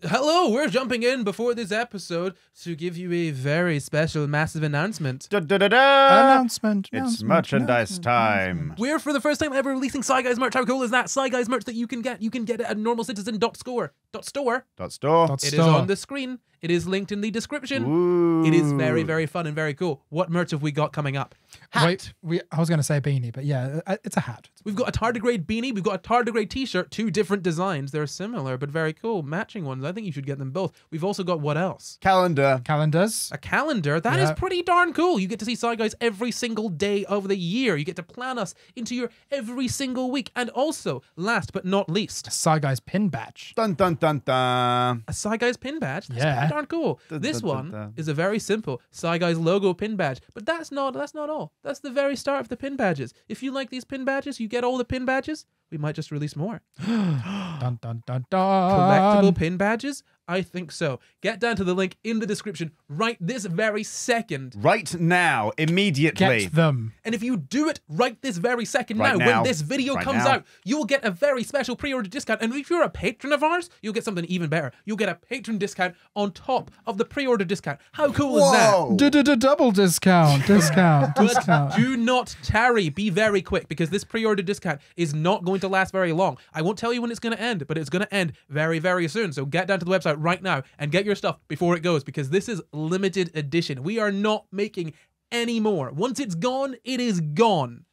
Hello, we're jumping in before this episode to give you a very special, massive announcement. Announcement. It's merchandise time. We're, for the first time ever, releasing SCI GUYS merch. How cool is that? SCI GUYS merch that you can get. You can get it at normalcitizen.store. Store. It is on the screen. It is linked in the description. Ooh. It is very, very fun and very cool. What merch have we got coming up? Hat. I was going to say beanie, but yeah, it's a hat. We've got a tardigrade beanie. We've got a tardigrade t-shirt. 2 different designs. They're similar, but very cool. Matching ones. I think you should get them both. We've also got what else? Calendars. A calendar. That is pretty darn cool. You get to see SCI GUYS every single day of the year. You get to plan us into your every single week. And also, last but not least, SCI GUYS pin badge. Dun dun dun dun. a SCI GUYS pin badge. That's Yeah. pretty darn cool. Dun, This dun, one dun, dun. is a very simple SCI GUYS logo pin badge. But that's not all. That's the very start of the pin badges. If you like these pin badges, you get all the pin badges. We might just release more. Dun dun dun dun. Collectible pin badges? I think so. Get down to the link in the description right this very second. Right now, immediately. Get them. And if you do it right this very second Right now, now. when this video Right comes now. out, you'll get a very special pre-order discount. And if you're a patron of ours, you'll get something even better. You'll get a patron discount on top of the pre-order discount. How cool is that? Whoa. Double discount. Discount. But do not tarry. Be very quick, because this pre-order discount is not going to last very long. I won't tell you when it's going to end, but it's going to end very, very soon. So get down to the website right now and get your stuff before it goes, because this is limited edition. We are not making any more. Once it's gone, it is gone.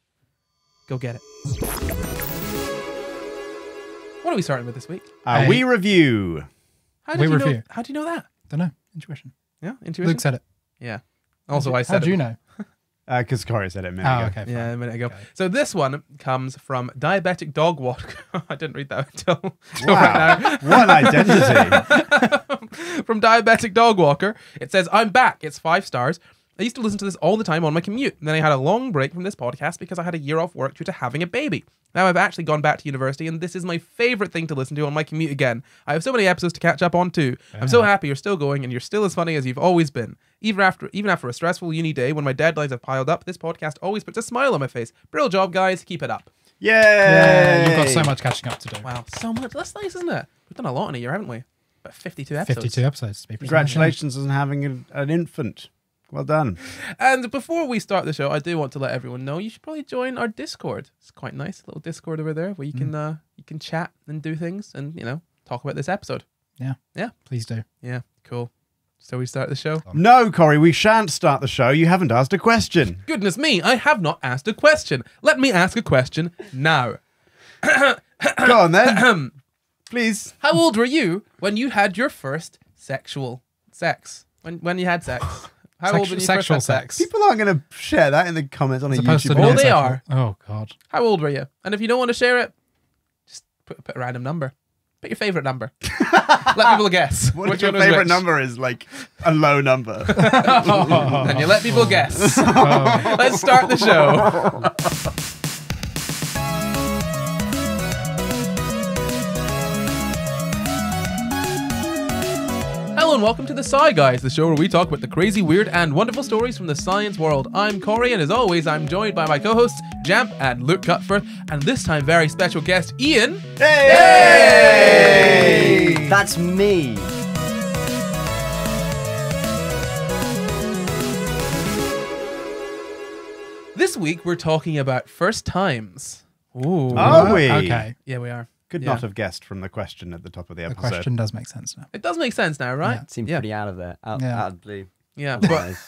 Go get it. What are we starting with this week? We review. How We you know? review. How do you know that? Don't know. Intuition. Yeah, intuition. Luke said it. Yeah. Also, I said How'd it. you know? Because Corey said it a minute Oh, ago. okay. Fine. Yeah, a minute ago. Okay. So this one comes from Diabetic Dog Walker. I didn't read that until Wow. right now. What identity. From Diabetic Dog Walker. It says, I'm back. It's 5 stars. I used to listen to this all the time on my commute. And then I had a long break from this podcast because I had a year off work due to having a baby. Now I've actually gone back to university, and this is my favorite thing to listen to on my commute again. I have so many episodes to catch up on too. I'm so happy you're still going, and you're still as funny as you've always been. Even after a stressful uni day when my deadlines have piled up, this podcast always puts a smile on my face. Brilliant job, guys. Keep it up. Yay. Yeah, you've got so much catching up to do. Wow, so much. That's nice, isn't it? We've done a lot in a year, haven't we? About 52 episodes. 52 episodes. To be precise. Congratulations on having an infant. Well done. And before we start the show, I do want to let everyone know you should probably join our Discord. It's quite nice, a little Discord over there where you can chat and do things and, you know, talk about this episode. Yeah. Yeah. Please do. Yeah, cool. So we start the show. No, Corey, we shan't start the show. You haven't asked a question. Goodness me, I have not asked a question. Let me ask a question now. Go on then. Please. How old were you when you had your first sexual sex? When you had sex? How old were you Sexual first had sex? People aren't going to share that in the comments on a Supposed to YouTube be Oh, video. they sexual. are. Oh, God. How old were you? And if you don't want to share it, just put a random number. Put your favorite number. Let people guess. What if which your one was favorite which. number is like a low number? And you let people guess. Oh. Let's start the show. Hello and welcome to the SCI GUYS, the show where we talk about the crazy, weird, and wonderful stories from the science world. I'm Corey, and as always, I'm joined by my co-hosts, Jamp and Luke Cutford, and this time, very special guest, Iain. Hey! That's me. This week, we're talking about first times. Ooh. Are we? Okay. Yeah, we are. Could Yeah. not have guessed from the question at the top of the The episode. question does make sense now. It does make sense now, right? Yeah. Seems Yeah. pretty out of there. Out Yeah. of the blue. Yeah, but Otherwise.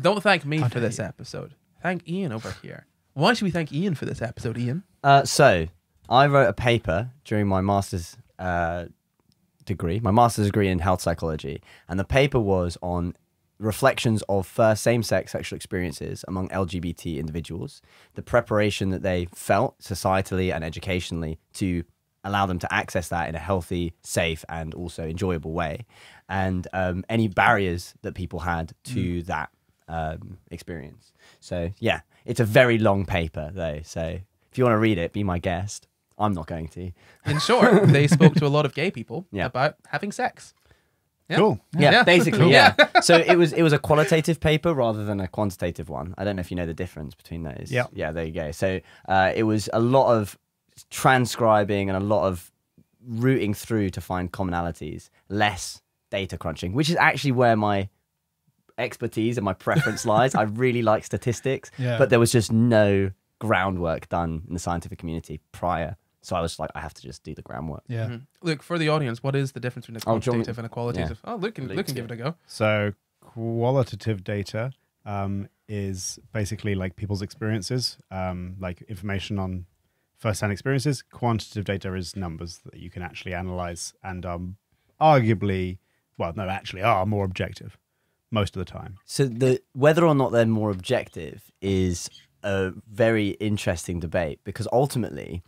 don't thank me How for dare this you. episode. Thank Iain over here. Why should we thank Iain for this episode, Iain? So, I wrote a paper during my master's degree, in health psychology, and the paper was on reflections of first same-sex sexual experiences among LGBT individuals, the preparation that they felt societally and educationally to allow them to access that in a healthy, safe, and also enjoyable way, and any barriers that people had to that experience. So, yeah, it's a very long paper, though, so if you want to read it, be my guest. I'm not going to. In short, they spoke to a lot of gay people Yeah. about having sex. Yeah. Cool. Yeah, Yeah. basically, Cool. yeah. So it was a qualitative paper rather than a quantitative one. I don't know if you know the difference between those. Yeah. Yeah, there you go. So it was a lot of transcribing and a lot of rooting through to find commonalities, less data crunching, which is actually where my expertise and my preference lies. I really like statistics, but there was just no groundwork done in the scientific community prior. So I was like, I have to just do the groundwork. Yeah. Look, for the audience, what is the difference between a quantitative and a qualitative? Oh, Luke can give it a go. So qualitative data is basically like people's experiences, like information on first-hand experiences. Quantitative data is numbers that you can actually analyze and arguably, well, no, actually are more objective most of the time. So whether or not they're more objective is a very interesting debate, because ultimately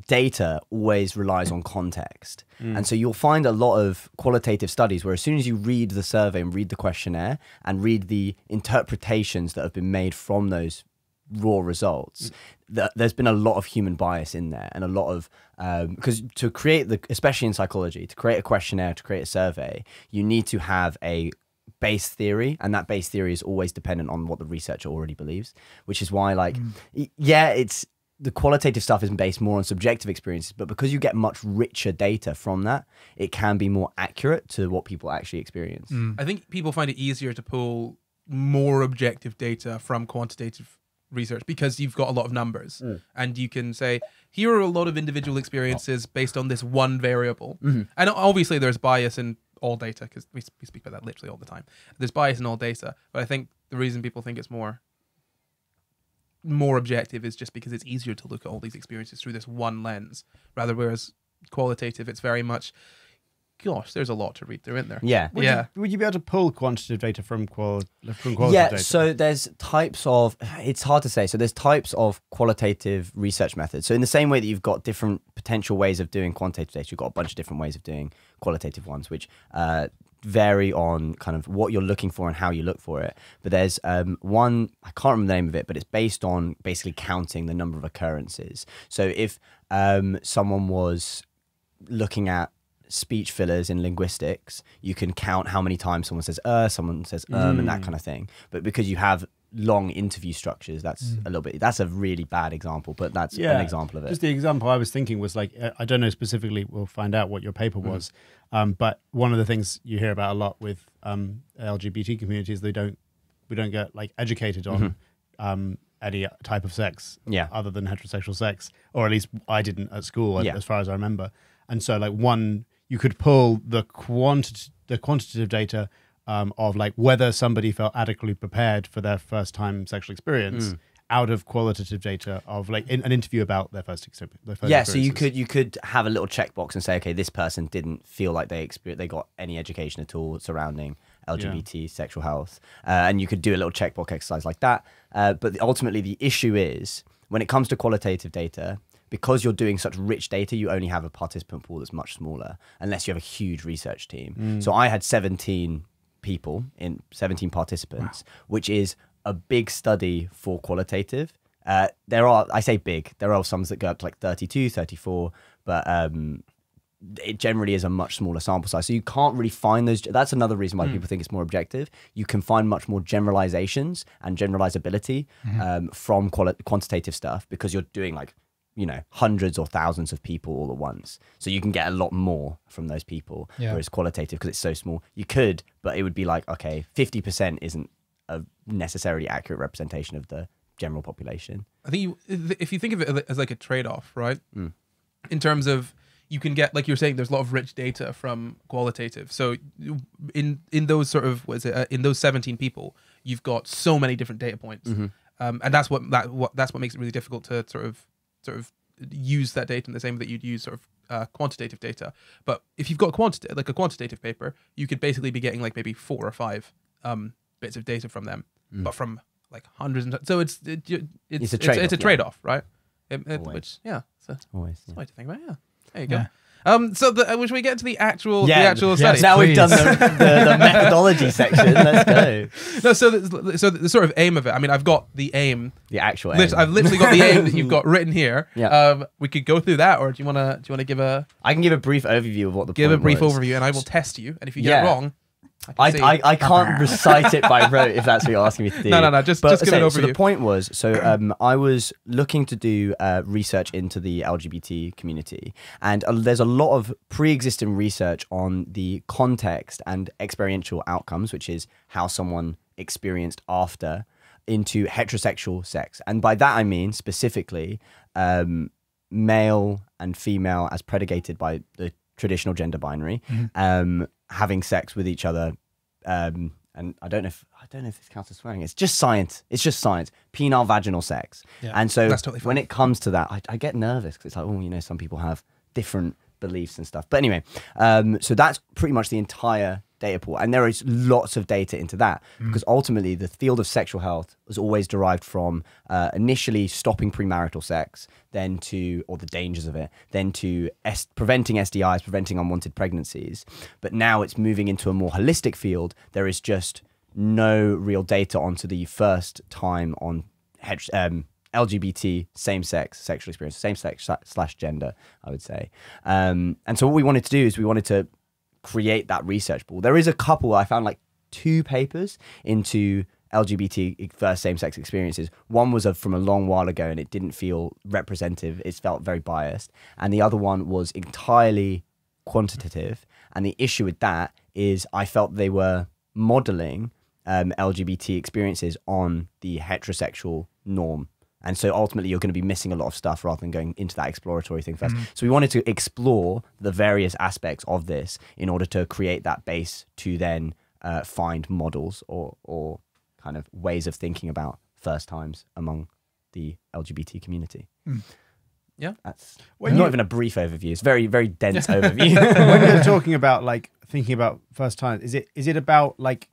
data always relies on context. And so you'll find a lot of qualitative studies where as soon as you read the survey and read the questionnaire and read the interpretations that have been made from those raw results, there's been a lot of human bias in there, and a lot of because to create especially in psychology, to create a questionnaire, to create a survey, you need to have a base theory, and that base theory is always dependent on what the researcher already believes, which is why it's the qualitative stuff is based more on subjective experiences, but because you get much richer data from that, it can be more accurate to what people actually experience. I think people find it easier to pull more objective data from quantitative research because you've got a lot of numbers and you can say, here are a lot of individual experiences based on this one variable. And obviously there's bias in all data, because we speak about that literally all the time. There's bias in all data, but I think the reason people think it's more objective is just because it's easier to look at all these experiences through this one lens, whereas qualitative, it's very much, gosh, there's a lot to read through in there. Would you be able to pull quantitative data from qualitative data? So there's types of, it's hard to say. So there's types of qualitative research methods. So in the same way that you've got different potential ways of doing quantitative data, you've got a bunch of different ways of doing qualitative ones, which vary on kind of what you're looking for and how you look for it. But there's one, I can't remember the name of it, but it's based on basically counting the number of occurrences. So if someone was looking at speech fillers in linguistics, you can count how many times someone says and that kind of thing. But because you have long interview structures, that's that's a really bad example, but that's an example of it. Just the example I was thinking was like, I don't know specifically, we'll find out what your paper was, but one of the things you hear about a lot with LGBT communities, we don't get like educated on any type of sex other than heterosexual sex, or at least I didn't at school as far as I remember. And so like you could pull the quantitative data of like whether somebody felt adequately prepared for their first time sexual experience out of qualitative data of like an interview about their first experience. So you could have a little checkbox and say, okay, this person didn't feel like they got any education at all surrounding LGBT sexual health, and you could do a little checkbox exercise like that. But ultimately, the issue is when it comes to qualitative data, because you're doing such rich data, you only have a participant pool that's much smaller, unless you have a huge research team. So I had 17 participants, which is a big study for qualitative. There are some that go up to like 32, 34, but it generally is a much smaller sample size. So you can't really find those. That's another reason why people think it's more objective. You can find much more generalizations and generalizability from quantitative stuff, because you're doing like, hundreds or thousands of people all at once. So you can get a lot more from those people. Whereas qualitative, because it's so small, you could, but it would be like, okay, 50% isn't a necessarily accurate representation of the general population. I think if you think of it as like a trade-off, right? In terms of, you can get, like you're saying, there's a lot of rich data from qualitative. So in those sort of, in those 17 people, you've got so many different data points. And that's what makes it really difficult to sort of use that data in the same way that you'd use sort of quantitative data. But if you've got a quantitative paper, you could basically be getting like maybe 4 or 5 bits of data from them, but from like hundreds. So it's a trade-off, right? Which always it's a way to think about it. Yeah, there you go. Should we get to the actual study? Yes, now we've done the methodology section. Let's go. No, so the sort of aim of it. I mean, I've got the aim. The actual aim. I've literally got the aim that you've got written here. Yeah. We could go through that, or do you want to give a? I can give a brief overview of what the give point a brief was. overview, and I will test you. And if you get it wrong, I can't recite it by rote if that's what you're asking me to do. No. Just give it over. So the point was, I was looking to do research into the LGBT community, and there's a lot of pre-existing research on the context and experiential outcomes, which is how someone experienced after, into heterosexual sex. And by that I mean specifically male and female as predicated by the traditional gender binary, having sex with each other, and I don't know if this counts as swearing. It's just science. Penile vaginal sex. Yeah. And so That's totally fine. when it comes to that, I get nervous because it's like, oh, some people have different beliefs and stuff. But anyway, so that's pretty much the entire data pool, and there is lots of data into that because ultimately the field of sexual health was always derived from initially stopping premarital sex, or the dangers of it, then to preventing SDIs, preventing unwanted pregnancies. But now it's moving into a more holistic field. There is just no real data onto the first time on LGBT same-sex sexual experience, same-sex / gender, I would say. And so what we wanted to do is we wanted to create that research pool. There is a couple, I found like 2 papers into LGBT first same-sex experiences. One was from a long while ago and it didn't feel representative. It felt very biased. And the other one was entirely quantitative. And the issue with that is I felt they were modeling LGBT experiences on the heterosexual norm. And so ultimately you're going to be missing a lot of stuff rather than going into that exploratory thing first. So we wanted to explore the various aspects of this in order to create that base to then find models or kind of ways of thinking about first times among the LGBT community. Yeah. That's not even a brief overview. It's very, very dense overview. When you're talking about like thinking about first time, is it about like,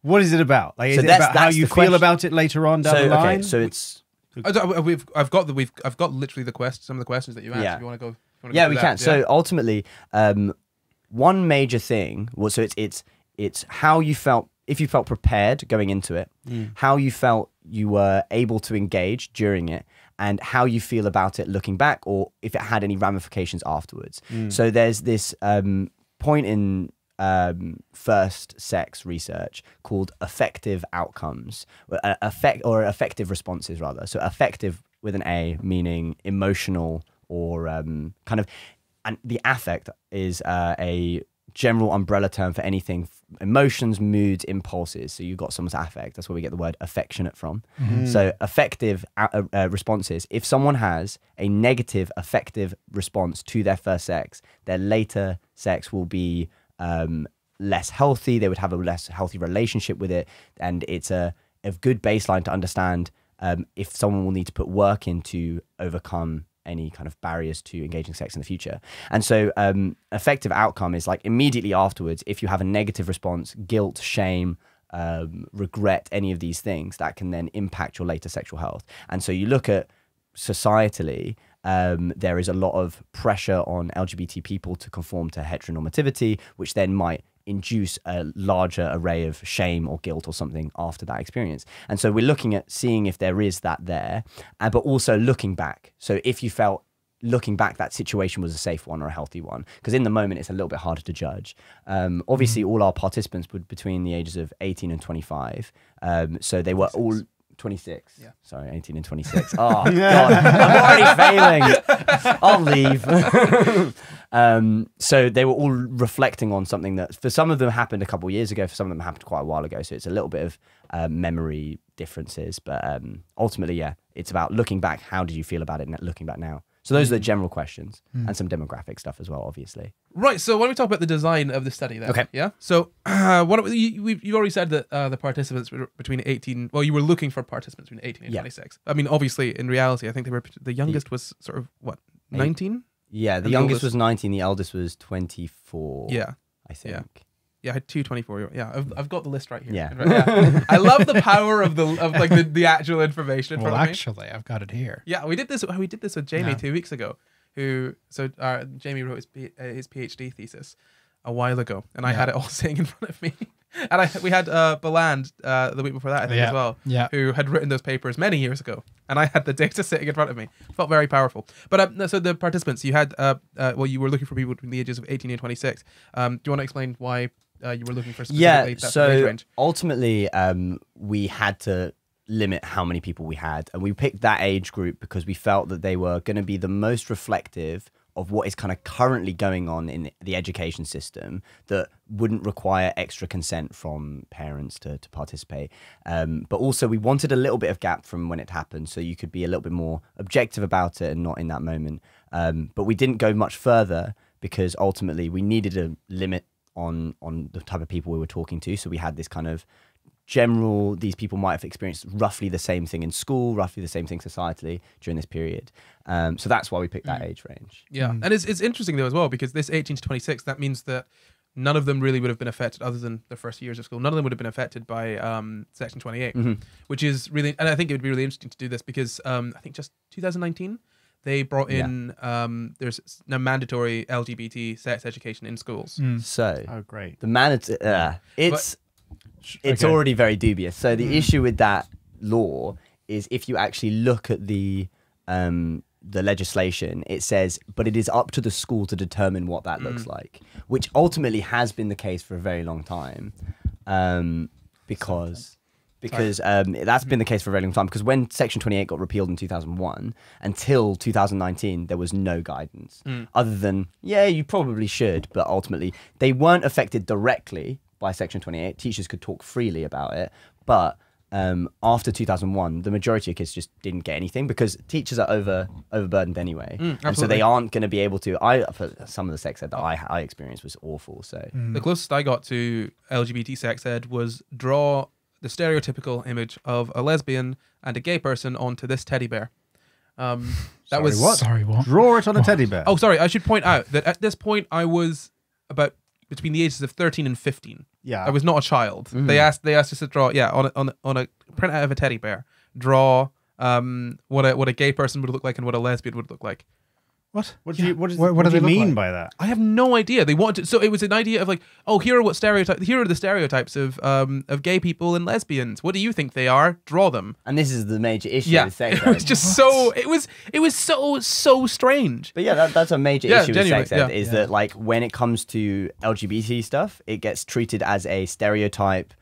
what is it about? Like, So is it that's about how you the feel question. about it later on down the line? Okay, so it's I've got literally some of the questions that you asked. Yeah. If you want to go. yeah, we can. Yeah. So ultimately, one major thing was it's how you felt, if you felt prepared going into it, how you felt you were able to engage during it, and how you feel about it looking back, or if it had any ramifications afterwards. So there's this point in first sex research called affective outcomes, effective responses rather. So affective with an A, meaning emotional or kind of, and the affect is a general umbrella term for anything, emotions, moods, impulses. So you've got someone's affect, that's where we get the word affectionate from. So affective responses, if someone has a negative affective response to their first sex, their later sex will be less healthy. They would have a less healthy relationship with it, and it's a good baseline to understand if someone will need to put work in to overcome any kind of barriers to engaging sex in the future. And so effective outcome is like immediately afterwards, if you have a negative response, guilt, shame, regret, any of these things, that can then impact your later sexual health. And so you look at societally, there is a lot of pressure on LGBT people to conform to heteronormativity, which then might induce a larger array of shame or guilt or something after that experience. And so we're looking at seeing if there is that there, but also looking back. So if you felt looking back that situation was a safe one or a healthy one, because in the moment it's a little bit harder to judge. Obviously all our participants were between the ages of 18 and 25. So they were all 26. Yeah. Sorry, 18 and 26. Oh, God. I'm already failing. I'll leave. So they were all reflecting on something that for some of them happened a couple of years ago, for some of them happened quite a while ago. So it's a little bit of memory differences. But ultimately, yeah, it's about looking back. How did you feel about it looking back now? So those are the general questions and some demographic stuff as well, obviously. Right. So why don't we talk about the design of the study then? Okay. Yeah. So you already said that the participants were between 18. Well, you were looking for participants between 18 and 26. I mean, obviously, in reality, I think the youngest was sort of what, 19? Yeah, the youngest was 19. The eldest was 24. Yeah. I think. Yeah, I had 2 24-year-olds. Yeah, I've got the list right here. Yeah. Yeah. I love the power of the actual information in Well, front of me. actually, I've got it here. Yeah, we did this with Jamie Yeah. 2 weeks ago. Jamie wrote his PhD thesis a while ago, and I had it all sitting in front of me. And we had Beland the week before that, I think, as well, who had written those papers many years ago, and I had the data sitting in front of me. Felt very powerful. But so the participants, you had you were looking for people between the ages of 18 and 26. Do you want to explain why you were looking for Yeah, specifically that age so range? ultimately, we had to limit how many people we had, and we picked that age group because we felt that they were going to be the most reflective of what is kind of currently going on in the education system that wouldn't require extra consent from parents to participate. But also we wanted a little bit of gap from when it happened, so you could be a little bit more objective about it and not in that moment. But we didn't go much further because ultimately we needed a limit on the type of people we were talking to. So we had this kind of general, these people might have experienced roughly the same thing in school, roughly the same thing societally during this period. So that's why we picked that age range. Yeah, and it's interesting though as well, because this 18 to 26, that means that none of them really would have been affected, other than the first years of school. None of them would have been affected by Section 28, which is really, and I think it would be really interesting to do this because I think just 2019, they brought in, there's now mandatory LGBT sex education in schools. So Oh, great. the it's Okay. already very dubious. So the issue with that law is if you actually look at the legislation, it says, but it is up to the school to determine what that looks like, which ultimately has been the case for a very long time, because that's been the case for a very long time. Because when Section 28 got repealed in 2001, until 2019, there was no guidance other than, yeah, you probably should, but ultimately they weren't affected directly by Section 28. Teachers could talk freely about it, but after 2001, the majority of kids just didn't get anything because teachers are overburdened anyway, and so they aren't going to be able to. For some of the sex ed that I experienced was awful. So The closest I got to LGBT sex ed was draw the stereotypical image of a lesbian and a gay person onto this teddy bear. That Sorry, was what? Sorry, what? Draw it on a teddy bear. Oh, sorry. I should point out that at this point I was about between the ages of 13 and 15. Yeah. I was not a child. They asked us to draw, on a printout of a teddy bear, draw what a gay person would look like and what a lesbian would look like. What? What do you What do what do they you look mean like? by that? I have no idea. They wanted so it was an idea of like, oh, here are the stereotypes of gay people and lesbians. What do you think they are? Draw them. and this is the major issue Yeah, with sex it was ed. just so it was so strange. But yeah, that's a major Yeah, issue with genuinely, sex ed yeah. is that like when it comes to LGBT stuff, it gets treated as a stereotype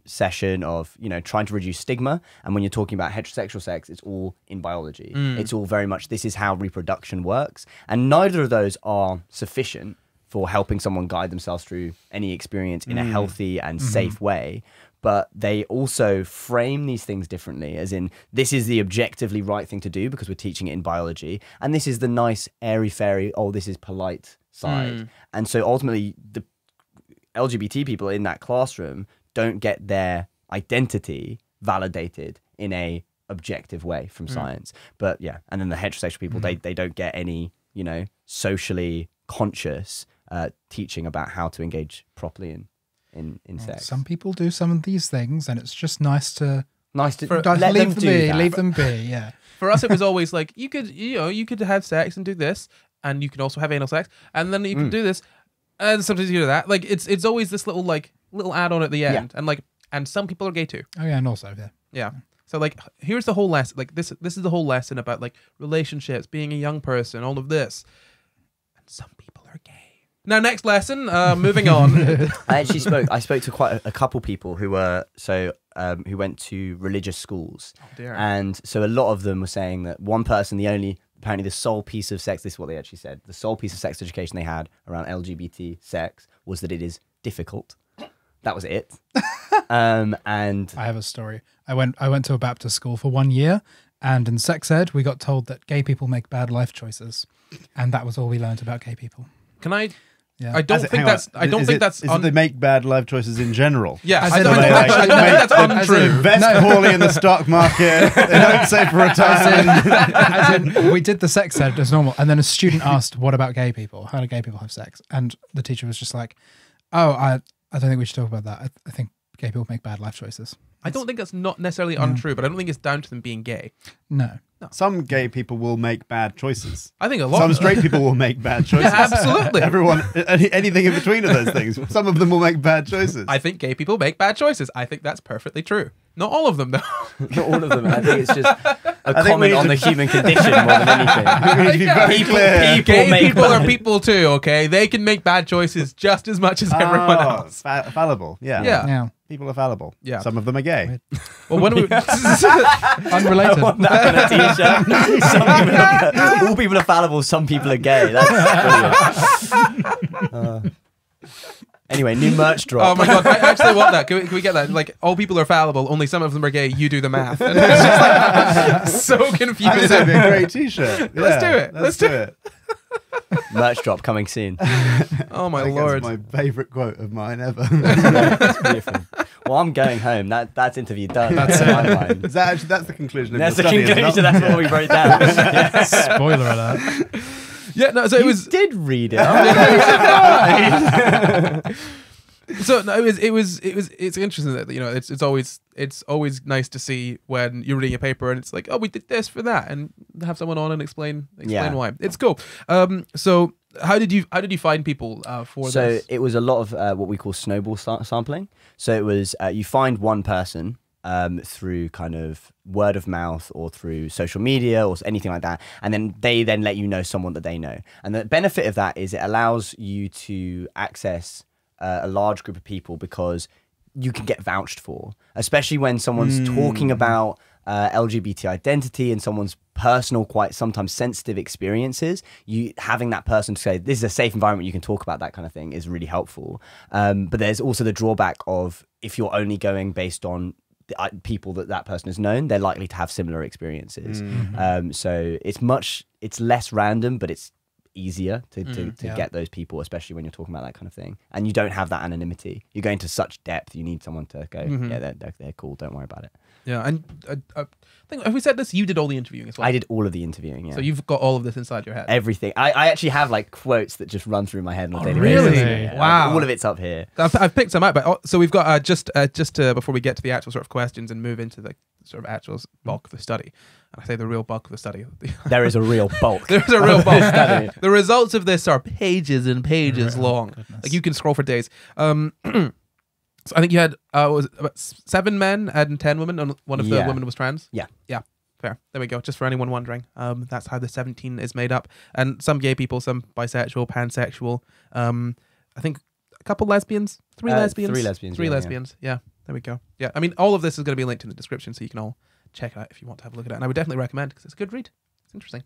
session of, trying to reduce stigma. And when you're talking about heterosexual sex, it's all in biology. It's all very much, this is how reproduction works. And neither of those are sufficient for helping someone guide themselves through any experience in a healthy and safe way. But they also frame these things differently, as in, this is the objectively right thing to do because we're teaching it in biology. And this is the nice, airy-fairy, this is polite side. And so ultimately, the LGBT people in that classroom don't get their identity validated in a objective way from science. But yeah, and then the heterosexual people, they don't get any, socially conscious teaching about how to engage properly in sex. Some people do some of these things, and it's just nice to Nice to For- let them leave do them be. that. Leave them be. Yeah. For us, it was always like you could have sex and do this, and you could also have anal sex, and then you can do this, and sometimes you do that. Like it's always this little add on at the end, and some people are gay too. Oh yeah, and also yeah. Yeah. So like here's the whole lesson. Like this is the whole lesson about like relationships, being a young person, all of this. And some people are gay. Now next lesson, moving on. I spoke to quite a couple people who were who went to religious schools. Oh, dear. And so a lot of them were saying that one person, apparently the sole piece of sex, this is what they actually said, the sole piece of sex education they had around LGBT sex was that it is difficult. That was it. And I have a story. I went to a Baptist school for 1 year, and in sex ed, we got told that gay people make bad life choices, and that was all we learned about gay people. Can I? Yeah. I don't think that's. I don't think that's. Is it they make bad life choices in general? Yeah, As I in, don't like, think that's They untrue. invest poorly in the stock market. They don't save for retirement. As in, we did the sex ed as normal, and then a student asked, "What about gay people? How do gay people have sex?" And the teacher was just like, "Oh, I don't think we should talk about that. I think gay people make bad life choices." I don't think that's not necessarily untrue, but I don't think it's down to them being gay. No. Some gay people will make bad choices. I think a lot. Some straight people will make bad choices. Yeah, absolutely. Everyone, anything in between of those things. Some of them will make bad choices. I think gay people make bad choices. I think that's perfectly true. Not all of them, though. Not all of them. I think it's just a think we comment need on to- the human condition more than anything. We need to be very clear. Gay make people are bad- people too, okay? They can make bad choices just as much as everyone Oh, else. fallible. Yeah. Yeah. Yeah. People are fallible. Yeah. Some of them are gay. Well, when we Unrelated. That on a t-shirt. Some people are, all people are fallible. Some people are gay. That's brilliant. Anyway, new merch drop. Oh my god, I actually want that. Can we get that? Like, all people are fallible, only some of them are gay. You do the math. And it's just like, so That'd be confusing. a great t-shirt. Let's do it. Let's do it. Merch drop coming soon. Oh my I think lord. That's my favourite quote of mine ever. That's beautiful. Well, I'm going home. That's interview done. That's in my mind. Is that actually, that's the conclusion of That's the your study, isn't conclusion. it? That's what we wrote down. Yeah. Spoiler alert. Yeah, no, so it You was did read it. so no, it's interesting that, you know, it's always nice to see when you're reading a paper and it's like, oh, we did this for that, and have someone on and explain Yeah. why. It's cool. So how did you find people for So this? it was a lot of what we call snowball sampling. So it was you find one person through kind of word of mouth or through social media or anything like that, and then they then let you know someone that they know. And the benefit of that is it allows you to access a large group of people because you can get vouched for, especially when someone's talking about LGBT identity and someone's personal, quite sometimes sensitive experiences. You having that person to say this is a safe environment, you can talk about that kind of thing, is really helpful. But there's also the drawback of if you're only going based on the people that person has known, they're likely to have similar experiences. So it's less random, but it's easier to get those people, especially when you're talking about that kind of thing. And you don't have that anonymity. You're going to such depth. You need someone to go, yeah, they're cool. Don't worry about it. Yeah, and I think, have we said this? You did all the interviewing as well. I did all of the interviewing. Yeah. So you've got all of this inside your head. Everything. I actually have like quotes that just run through my head on a daily really? basis. Yeah. Wow. All of it's up here. I've picked some out, but so we've got just before we get to the actual sort of questions and move into the sort of actual bulk of the study. And I say the real bulk of the study. There is a real bulk. There's a real bulk. Study. The results of this are pages and pages long. goodness. Like you can scroll for days. So I think you had was it about 7 men and 10 women, and one of the Yeah. women was trans. Yeah. Yeah. Fair. There we go. Just for anyone wondering, that's how the 17 is made up. And some gay people, some bisexual, pansexual. I think a couple lesbians, 3 lesbians, 3 lesbians. 3 yeah, lesbians. Yeah. There we go. Yeah. I mean, all of this is going to be linked in the description, so you can all check it out if you want to have a look at it. And I would definitely recommend because it's a good read. It's interesting.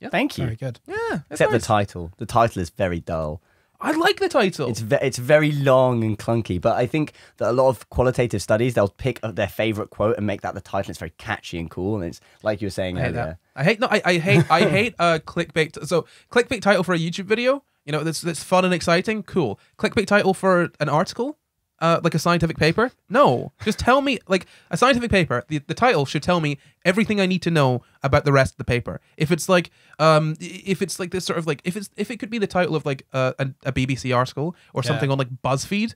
Yeah. Thank you. Very good. Yeah. It's Except nice. the title. The title is very dull. I like the title. It's very long and clunky, but I think that a lot of qualitative studies, they'll pick up their favorite quote and make that the title. It's very catchy and cool, and it's like you were saying I hate earlier. that. I hate clickbait. So clickbait title for a YouTube video, you know, that's fun and exciting, cool. Clickbait title for an article, like a scientific paper. No, just tell me, like a scientific paper. The title should tell me everything I need to know about the rest of the paper. If it's like this sort of like if it could be the title of like a BBC article or something on like BuzzFeed.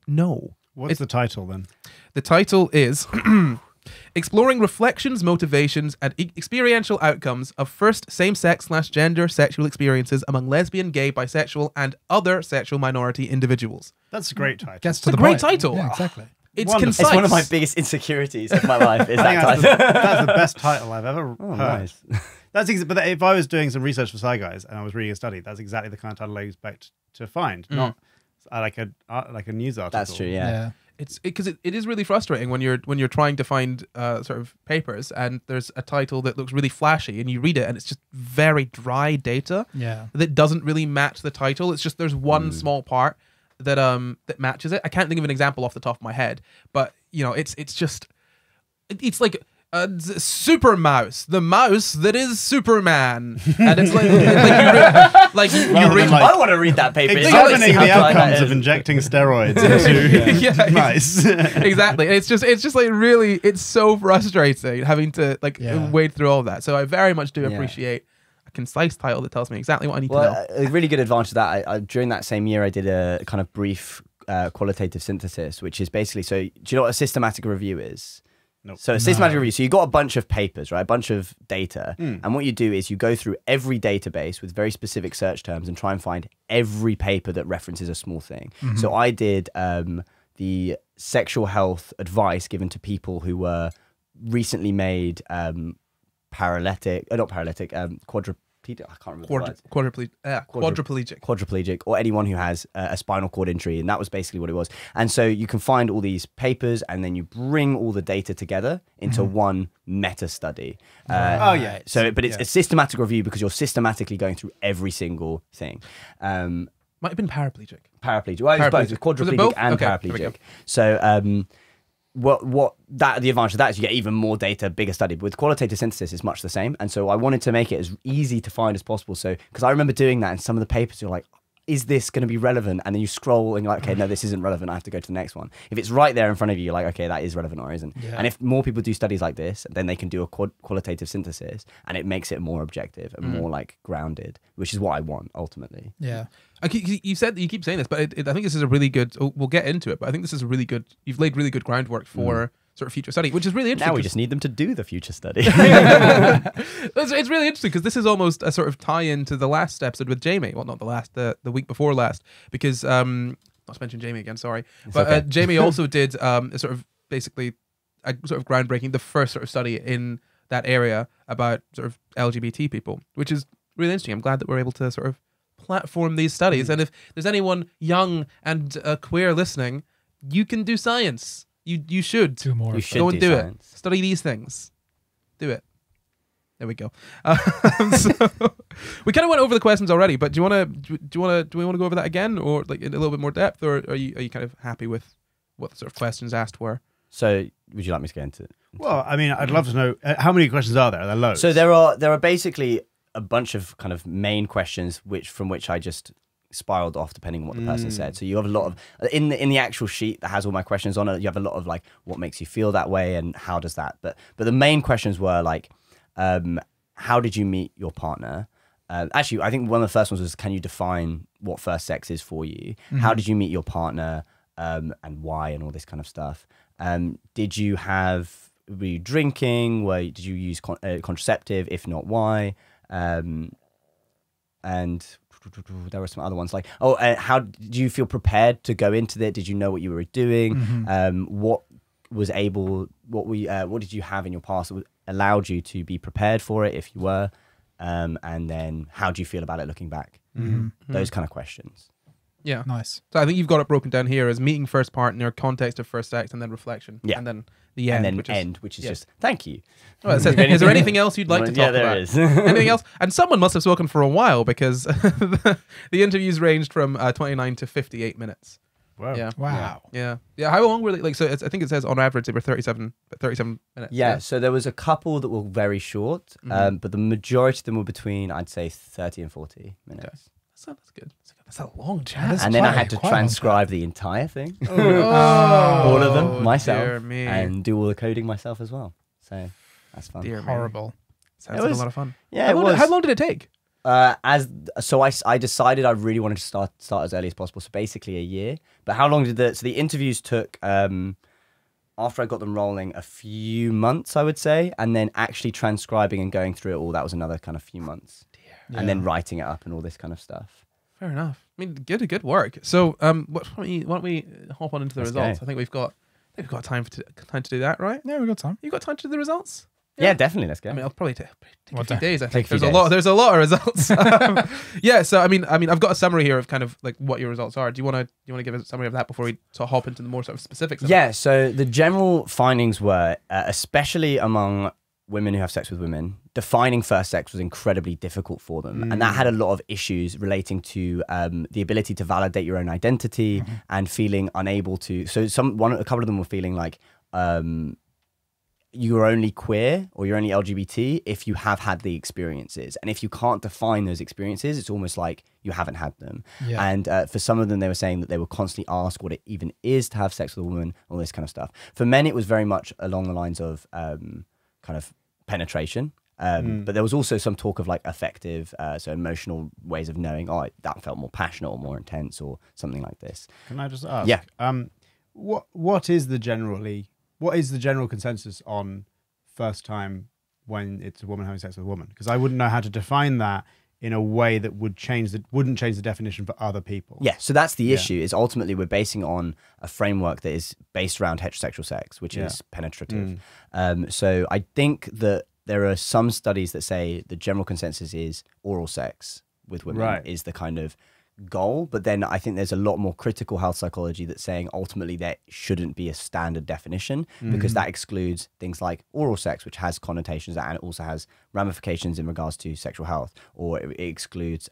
No, What's the title then? the title is Exploring Reflections, Motivations, and Experiential Outcomes of First Same-Sex/Gender Sexual Experiences Among Lesbian, Gay, Bisexual, and Other Sexual Minority Individuals. That's a great title. Gets to a the great point. title. Yeah, exactly. It's Wonderful. concise. It's one of my biggest insecurities of my life. Is I that think title? that's the best title I've ever Oh, heard. nice. That's but if I was doing some research for SCI Guys and I was reading a study, that's exactly the kind of title I expect to find, not like a news article. That's true. Yeah. It's because it is really frustrating when you're trying to find sort of papers and there's a title that looks really flashy and you read it and it's just very dry data Yeah. that doesn't really match the title. It's just there's one small part that that matches it. I can't think of an example off the top of my head, but you know, it's like Super Mouse, the mouse that is Superman, and it's like you read. like- I want to read that paper. Examining How the dry that outcomes is. of injecting steroids into Yeah, mice. exactly. It's just like really, it's so frustrating having to wade through all that. So I very much do appreciate a concise title that tells me exactly what I need to know. Well, a really good advantage of that. During that same year, I did a kind of brief qualitative synthesis, which is basically, so do you know what a systematic review is? Nope. So a systematic review, so you got a bunch of papers, right? A bunch of data. And what you do is you go through every database with very specific search terms and try and find every paper that references a small thing. So I did the sexual health advice given to people who were recently made quadriplegic, I can't remember quadriplegic, or anyone who has a spinal cord injury, and that was basically what it was. And so you can find all these papers, and then you bring all the data together into one meta study. So, but it's a systematic review because you're systematically going through every single thing. Might have been paraplegic. Paraplegic. Well, it's both. It's quadriplegic and paraplegic. So, the advantage of that is you get even more data, bigger study. But with qualitative synthesis, it's much the same. And so I wanted to make it as easy to find as possible. So, because I remember doing that, and some of the papers you're like, is this going to be relevant? And then you scroll and you're like, okay, no, this isn't relevant. I have to go to the next one. If it's right there in front of you, you're like, okay, that is relevant or isn't. Yeah. And if more people do studies like this, then they can do a qualitative synthesis, and it makes it more objective and more like grounded, which is what I want ultimately. Yeah. You said that you keep saying this, but I think this is a really good. We'll get into it, but I think this is a really good. You've laid really good groundwork for sort of future study, which is really interesting. Now we just need them to do the future study. It's really interesting because this is almost a sort of tie-in to the last episode with Jamie. Well, not the last, the week before last, because not to mention Jamie again. Sorry, but okay. Jamie also did a sort of basically a sort of groundbreaking, the first sort of study in that area about sort of LGBT people, which is really interesting. I'm glad that we're able to sort of platform these studies. And if there's anyone young and queer listening, you can do science. You should do more. You should go and do science. it. Study these things. Do it. There we go. So we kind of went over the questions already, but do we want to go over that again, or like in a little bit more depth, or are you kind of happy with what the sort of questions asked were? So would you like me to get into it? Well, I mean, I'd love to know how many questions are there? Are there loads? So there are basically a bunch of kind of main questions from which I just spiraled off depending on what the person said. So you have a lot of in the actual sheet that has all my questions on it, you have a lot of like what makes you feel that way and how does that, but the main questions were like how did you meet your partner? Actually, I think one of the first ones was, can you define what first sex is for you? How did you meet your partner, and why, and all this kind of stuff. Were you drinking? Did you use contraceptive? If not, why? And there were some other ones like, how did you feel prepared to go into it? Did you know what you were doing? What did you have in your past that allowed you to be prepared for it if you were? And then how do you feel about it looking back? Those kind of questions. Yeah. Nice. So I think you've got it broken down here as meeting first partner, context of first sex, and then reflection. Yeah. And then the end. And then which is just, thank you. Well, it says, is there anything else you'd like to talk about? Yeah, there is. Anything else? And someone must have spoken for a while because the interviews ranged from 29 to 58 minutes. Wow. Yeah. Wow. Yeah. Yeah. How long were they? Like, so I think it says on average they were 37 minutes. Yeah. So there was a couple that were very short, but the majority of them were between, I'd say, 30 and 40 minutes. Okay. That's good. That's a long chat. And then I had to transcribe the entire thing. Oh, all of them myself, dear me. and do all the coding myself as well. So that's fun. Dear me. Horrible. Sounds like a lot of fun. Yeah, How long did it take? I decided I really wanted to start as early as possible, so basically a year. But how long did the interviews took? After I got them rolling, a few months, I would say, and then actually transcribing and going through it all, that was another kind of few months. Yeah. And then writing it up and all this kind of stuff. Fair enough. I mean, good work. So, why don't we hop on into the results? Go. I think we've got time to do that, right? Yeah, we got time. You got time to do the results? Yeah, definitely. Let's go. I mean, I'll probably take a What few day? days. I think Take a few there's days. There's a lot of results. Yeah. So I mean, I've got a summary here of kind of like what your results are. Do you want to give a summary of that before we hop into the more sort of specifics? Of Yeah. So the general findings were, especially among women who have sex with women, defining first sex was incredibly difficult for them, and that had a lot of issues relating to the ability to validate your own identity and feeling unable to. So a couple of them were feeling like you're only queer or you're only LGBT if you have had the experiences, and if you can't define those experiences, it's almost like you haven't had them. Yeah. And for some of them, they were saying that they were constantly asked what it even is to have sex with a woman, all this kind of stuff. For men, it was very much along the lines of kind of penetration, But there was also some talk of like affective, so emotional ways of knowing, oh, that felt more passionate or more intense or something like this. Can I just ask? Yeah. What is the general consensus on first time when it's a woman having sex with a woman? Because I wouldn't know how to define that in a way that wouldn't change the definition for other people. Yeah, so that's the issue, is ultimately we're basing on a framework that is based around heterosexual sex, which is penetrative. So I think that there are some studies that say the general consensus is oral sex with women is the kind of goal, but then I think there's a lot more critical health psychology that's saying ultimately there shouldn't be a standard definition because that excludes things like oral sex, which has connotations and it also has ramifications in regards to sexual health, or it excludes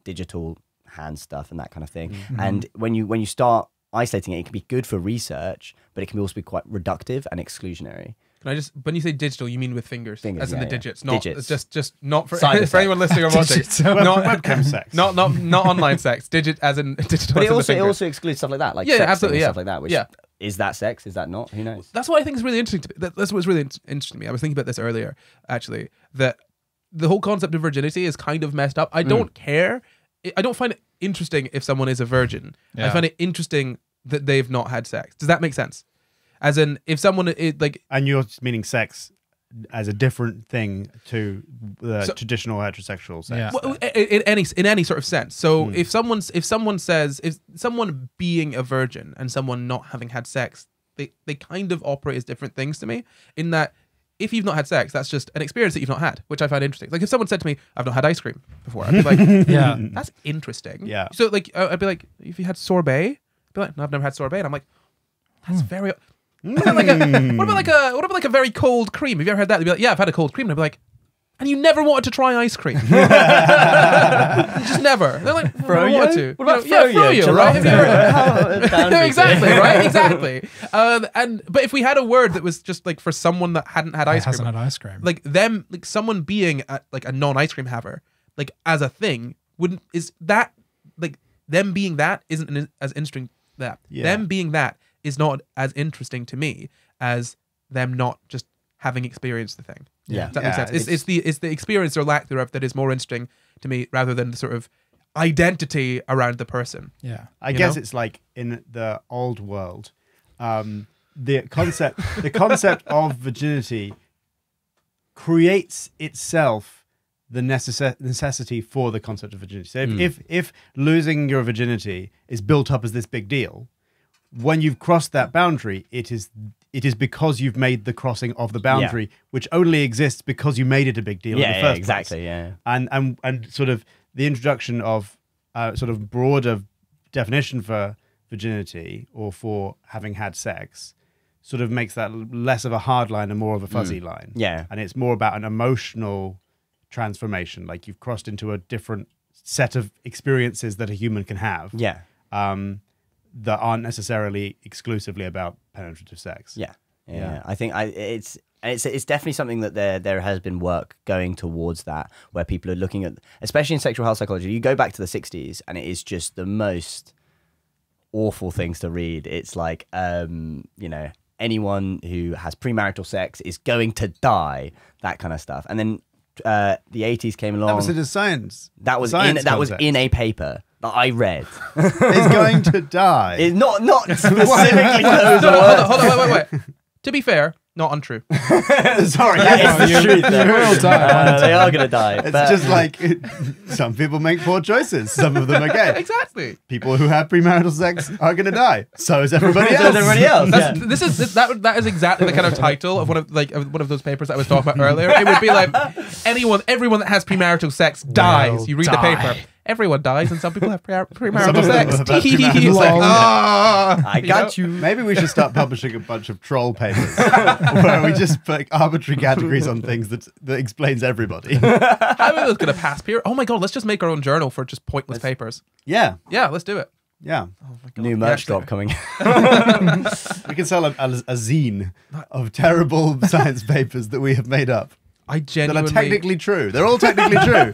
digital hand stuff and that kind of thing. And when you start isolating it, it can be good for research, but it can also be quite reductive and exclusionary. Can I just, when you say digital, you mean with fingers as in the digits, not digits. just not for, Side for anyone listening or watching, not webcam sex, not online sex, digit as in digital. But it also excludes stuff like that, like absolutely, stuff like that. Which is that sex? Is that not? Who knows? That's what I think is really interesting to me. That's what's really interesting to me. I was thinking about this earlier, actually, that the whole concept of virginity is kind of messed up. I don't care. I don't find it interesting if someone is a virgin. I find it interesting that they've not had sex. Does that make sense? As in, if someone is like, and you're meaning sex as a different thing to the traditional heterosexual sex. Well, in any sort of sense. So if someone being a virgin and someone not having had sex, they kind of operate as different things to me. In that, if you've not had sex, that's just an experience that you've not had, which I find interesting. Like if someone said to me, "I've not had ice cream before," I'd be like, Yeah, that's interesting. Yeah. So like, I'd be like, "If you had sorbet," I'd be like, "No, I've never had sorbet," and I'm like, "That's very." What about like a very cold cream? Have you ever had that? They'd be like, "Yeah, I've had a cold cream." And I'd be like, "And you never wanted to try ice cream?" Just never. They're like, "I want to." What about froyo, right? Have you heard Exactly, right? Exactly. But if we had a word that was just like for someone that hadn't had ice cream, hasn't had ice cream, like someone being like a non-ice cream haver, like as a thing, them being that isn't as interesting. Them being that is not as interesting to me as them not just having experienced the thing. Yeah. Does that make sense? It's the experience or lack thereof that is more interesting to me rather than the sort of identity around the person. Yeah. I guess it's like in the old world, the concept of virginity creates itself the necessity for the concept of virginity. So if losing your virginity is built up as this big deal, when you've crossed that boundary, it is because you've made the crossing of the boundary, which only exists because you made it a big deal in the first exactly, place. Yeah. And sort of the introduction of sort of broader definition for virginity or for having had sex sort of makes that less of a hard line and more of a fuzzy line. Yeah. And it's more about an emotional transformation, like you've crossed into a different set of experiences that a human can have. Yeah. That aren't necessarily exclusively about penetrative sex. Yeah. I think it's definitely something that there has been work going towards that, where people are looking at, especially in sexual health psychology. You go back to the 60s, and it is just the most awful things to read. It's like, anyone who has premarital sex is going to die, that kind of stuff. And then the 80s came along. That was in a science. That was in a paper that I read. Is going to die. It's not specifically those words. Hold on, wait. To be fair, not untrue. Sorry, That is the truth. They are going to die. It's just like some people make poor choices. Some of them are gay. Exactly. People who have premarital sex are going to die. So is everybody else. That is exactly the kind of title of one of those papers that I was talking about earlier. It would be like everyone that has premarital sex dies. You read the paper. Everyone dies, and some people have premarital sex. It's like, I got you. Maybe we should start publishing a bunch of troll papers where we just put arbitrary categories on things that explains everybody. How are those going to pass peer? Oh my god, let's just make our own journal for just pointless papers. Yeah, let's do it. Yeah. Oh my god. New merch drop coming. We can sell a zine of terrible science papers that we have made up. That are technically true. They're all technically true.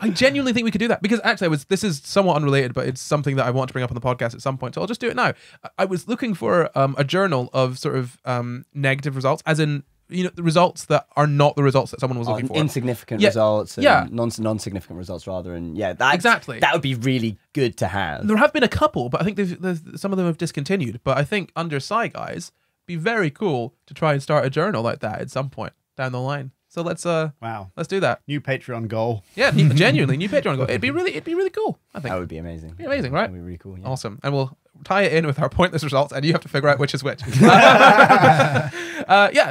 I genuinely think we could do that, because actually this is somewhat unrelated, but it's something that I want to bring up on the podcast at some point, so I'll just do it now. I was looking for a journal of sort of negative results, as in the results that are not the results that someone was looking for. Insignificant Yeah. results, and Yeah. non-significant results rather, and that Exactly. that would be really good to have. There have been a couple, but I think some of them have discontinued. But I think under SCI Guys, be very cool to try and start a journal like that at some point down the line. So let's Wow. let's do that. New Patreon goal. Yeah, genuinely new Patreon goal. It'd be really cool. I think That would be amazing. be amazing, right? That would be really cool. Yeah. Awesome, and we'll tie it in with our pointless results, and you have to figure out which is which. Yeah.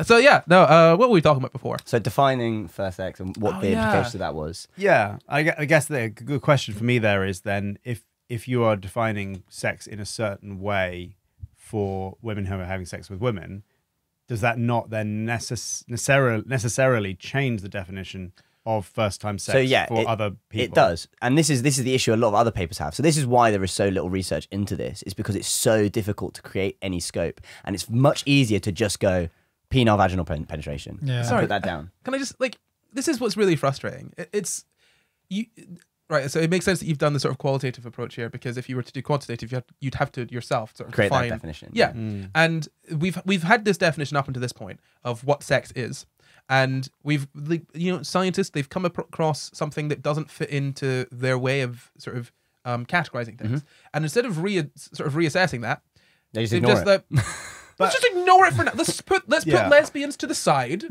So yeah, no. What were we talking about before? So defining first sex and what the implications of that was. Yeah, I guess the good question for me there is then if you are defining sex in a certain way for women who are having sex with women, does that not then necessarily change the definition of first-time sex for other people? It does, and this is the issue a lot of other papers have. So this is why there is so little research into this, is because it's so difficult to create any scope, and it's much easier to just go penile vaginal penetration. Yeah. And Sorry, put that down. Can I just this is what's really frustrating. It's you. Right, so it makes sense that you've done the sort of qualitative approach here, because if you were to do quantitative, you'd have to yourself sort of Create define that definition. Yeah, and we've had this definition up until this point of what sex is, and scientists, they've come across something that doesn't fit into their way of sort of categorizing things, and instead of reassessing that, They just they've ignore it. let's just ignore it for now. Let's put lesbians to the side,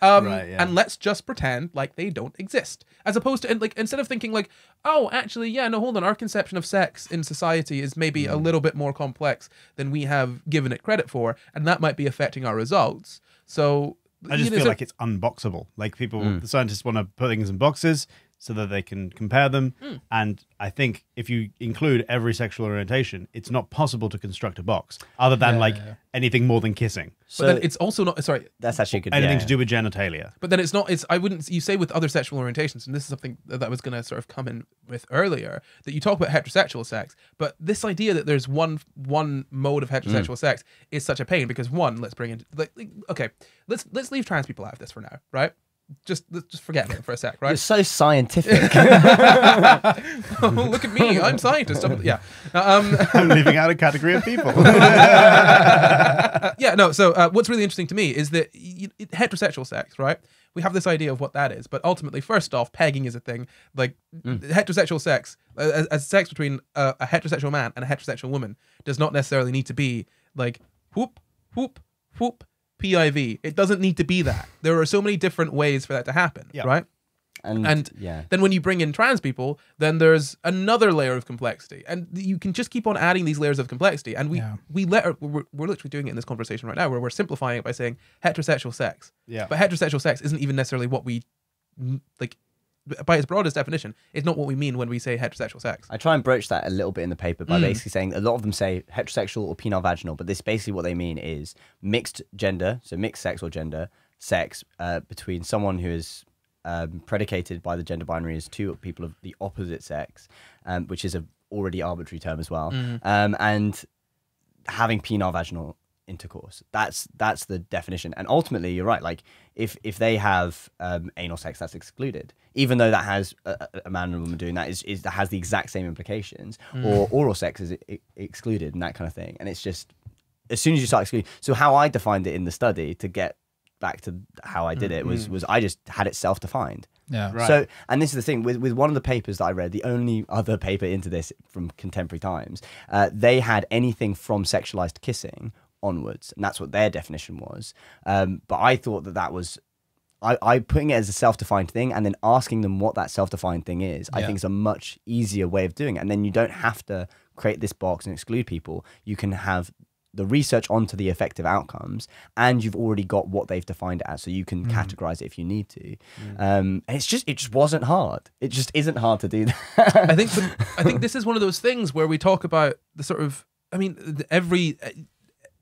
and let's just pretend like they don't exist. As opposed to instead of thinking like, oh, actually, hold on, our conception of sex in society is maybe a little bit more complex than we have given it credit for, and that might be affecting our results. So I just feel like it's unboxable. Like the scientists want to put things in boxes so that they can compare them. And I think if you include every sexual orientation, it's not possible to construct a box other than anything more than kissing. But then it's also not. Sorry, That's actually good. Anything to do with genitalia. but then it's not. I wouldn't. You say with other sexual orientations, and this is something that I was going to sort of come in with earlier. That you talk about heterosexual sex, but this idea that there's one mode of heterosexual sex is such a pain, because let's bring in let's leave trans people out of this for now, right? Let's just forget it for a sec, right? You're so scientific. Oh, look at me, I'm a scientist. I'm leaving out a category of people. So what's really interesting to me is that heterosexual sex, right? We have this idea of what that is, but ultimately, first off, pegging is a thing. Like heterosexual sex, as sex between a heterosexual man and a heterosexual woman, does not necessarily need to be like whoop, whoop, whoop, PIV. It doesn't need to be that. There are so many different ways for that to happen, right? And then when you bring in trans people, then there's another layer of complexity, and you can just keep on adding these layers of complexity. And we're literally doing it in this conversation right now, where we're simplifying it by saying heterosexual sex. Yeah. But heterosexual sex isn't even necessarily what we like. By its broadest definition, it's not what we mean when we say heterosexual sex. I try and broach that a little bit in the paper by basically saying a lot of them say heterosexual or penile vaginal, but this basically what they mean is mixed gender, so mixed sex or gender, sex between someone who is predicated by the gender binary as two people of the opposite sex, which is a already arbitrary term as well, and having penile vaginal intercourse. That's the definition. And ultimately, you're right. Like if they have anal sex, that's excluded, even though that has a man and a woman doing that that has the exact same implications. Or oral sex is excluded and that kind of thing. And it's just as soon as you start excluding. So how I defined it in the study, to get back to how I did it, was I just had it self-defined. Yeah. Right. So, and this is the thing with one of the papers that I read, the only other paper into this from contemporary times, they had anything from sexualized kissing onwards, and that's what their definition was. But I thought that was, I putting it as a self-defined thing and then asking them what that self-defined thing is, I think is a much easier way of doing it. And then you don't have to create this box and exclude people. You can have the research onto the effective outcomes, and you've already got what they've defined it as, so you can categorize it if you need to. And it just wasn't hard. It just isn't hard to do that. I think this is one of those things where we talk about the sort of, I mean,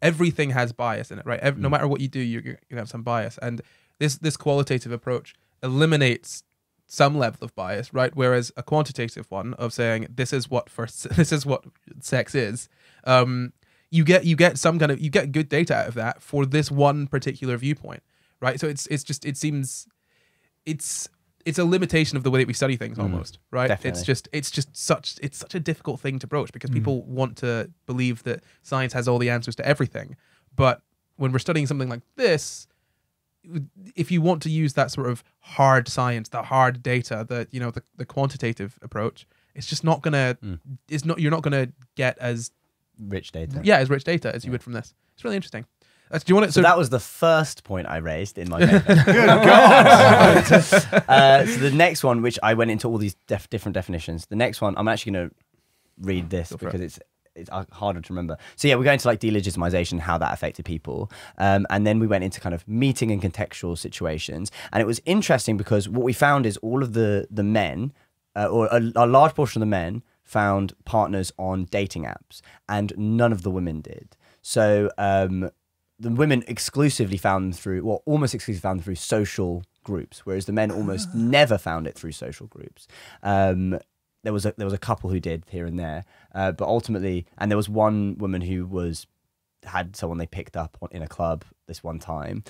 everything has bias in it, right? No matter what you do, you're going to have some bias, and this qualitative approach eliminates some level of bias, right? Whereas a quantitative one of saying this is what sex is, you get some kind of, you get good data out of that for this one particular viewpoint, right? So it's a limitation of the way that we study things almost, right? Definitely. It's such a difficult thing to broach, because people want to believe that science has all the answers to everything. But when we're studying something like this, if you want to use that sort of hard science, the hard data, the quantitative approach, it's just not gonna. You're not gonna get as Rich data. as rich data as you would from this. It's really interesting. Do you want it? So that was the first point I raised in my paper. Good God! So the next one, which I went into all these different definitions. The next one, I'm actually going to read this because it's harder to remember. So yeah, we're going to like delegitimization, how that affected people, and then we went into kind of meeting and contextual situations. And it was interesting because what we found is all of the men, or a large portion of the men, found partners on dating apps, and none of the women did. So the women exclusively found them through, well, almost exclusively found them through social groups, whereas the men almost never found it through social groups. There was a couple who did here and there, but ultimately, and there was one woman who had someone they picked up in a club this one time.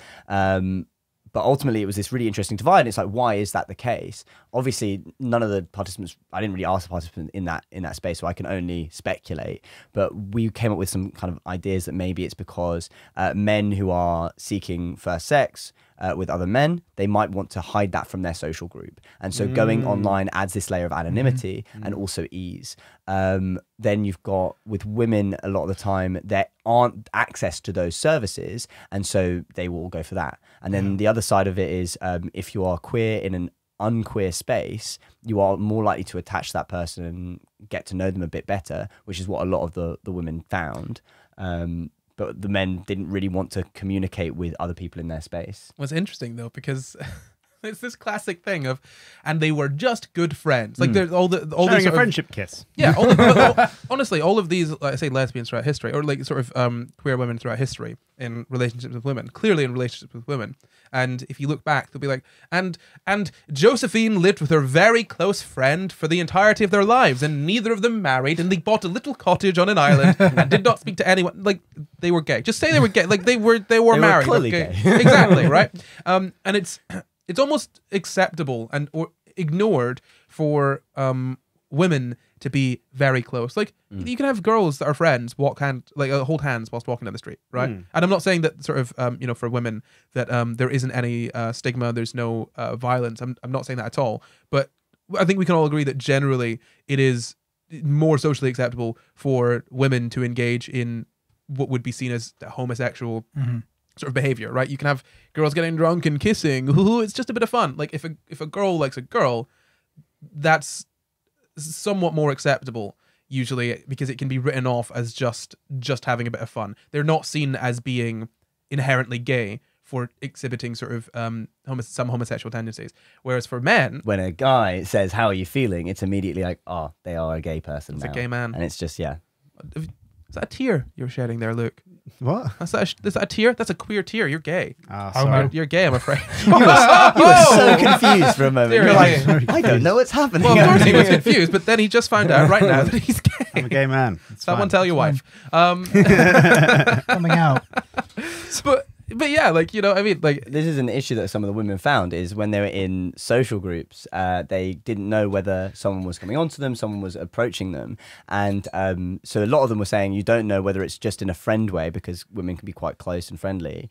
But ultimately, it was this really interesting divide. It's like, why is that the case? Obviously, none of the participants, I didn't really ask the participants in that space, so I can only speculate. But we came up with some kind of ideas that maybe it's because men who are seeking first sex with other men, they might want to hide that from their social group. And so going online adds this layer of anonymity and also ease. Then you've got, with women, a lot of the time, there aren't access to those services, and so they will go for that. And then the other side of it is, if you are queer in an unqueer space, you are more likely to attach to that person and get to know them a bit better, which is what a lot of the women found. But the men didn't really want to communicate with other people in their space. What's interesting though, because it's this classic thing of, and they were just good friends. Like there's all sharing a friendship kiss. Yeah, honestly, all of these, like I say, lesbians throughout history, or like sort of queer women throughout history, in relationships with women, clearly in relationships with women. And if you look back, they'll be like, and Josephine lived with her very close friend for the entirety of their lives, and neither of them married, and they bought a little cottage on an island and did not speak to anyone. Like, they were gay. Just say they were gay. Like they were married. Clearly okay? gay. Exactly, right? And it's almost acceptable or ignored for women to be very close. Like you can have girls that are friends hold hands whilst walking down the street, right? And I'm not saying that sort of for women that there isn't any stigma, there's no violence. I'm not saying that at all. But I think we can all agree that generally it is more socially acceptable for women to engage in what would be seen as homosexual sort of behavior, right? You can have girls getting drunk and kissing. Ooh, it's just a bit of fun. Like if a girl likes a girl, that's somewhat more acceptable usually, because it can be written off as just having a bit of fun. They're not seen as being inherently gay for exhibiting sort of some homosexual tendencies. Whereas for men, when a guy says, "How are you feeling?" it's immediately like, "Oh, they are a gay person now." A gay man, and it's just Is that a tear you're shedding there, Luke? What? Is that a tear? That's a queer tear. You're gay. Sorry. You're gay, I'm afraid. you were so confused for a moment. Dear You're me. like, I don't know what's happening. Well, of course he was confused, but then he just found out right now that he's gay. I'm a gay man. It's Someone fine. tell your wife. Coming out. But yeah, like, I mean, like, This is an issue that some of the women found, is when they were in social groups, they didn't know whether someone was coming onto them, someone was approaching them. And so a lot of them were saying you don't know whether it's just in a friend way, because women can be quite close and friendly,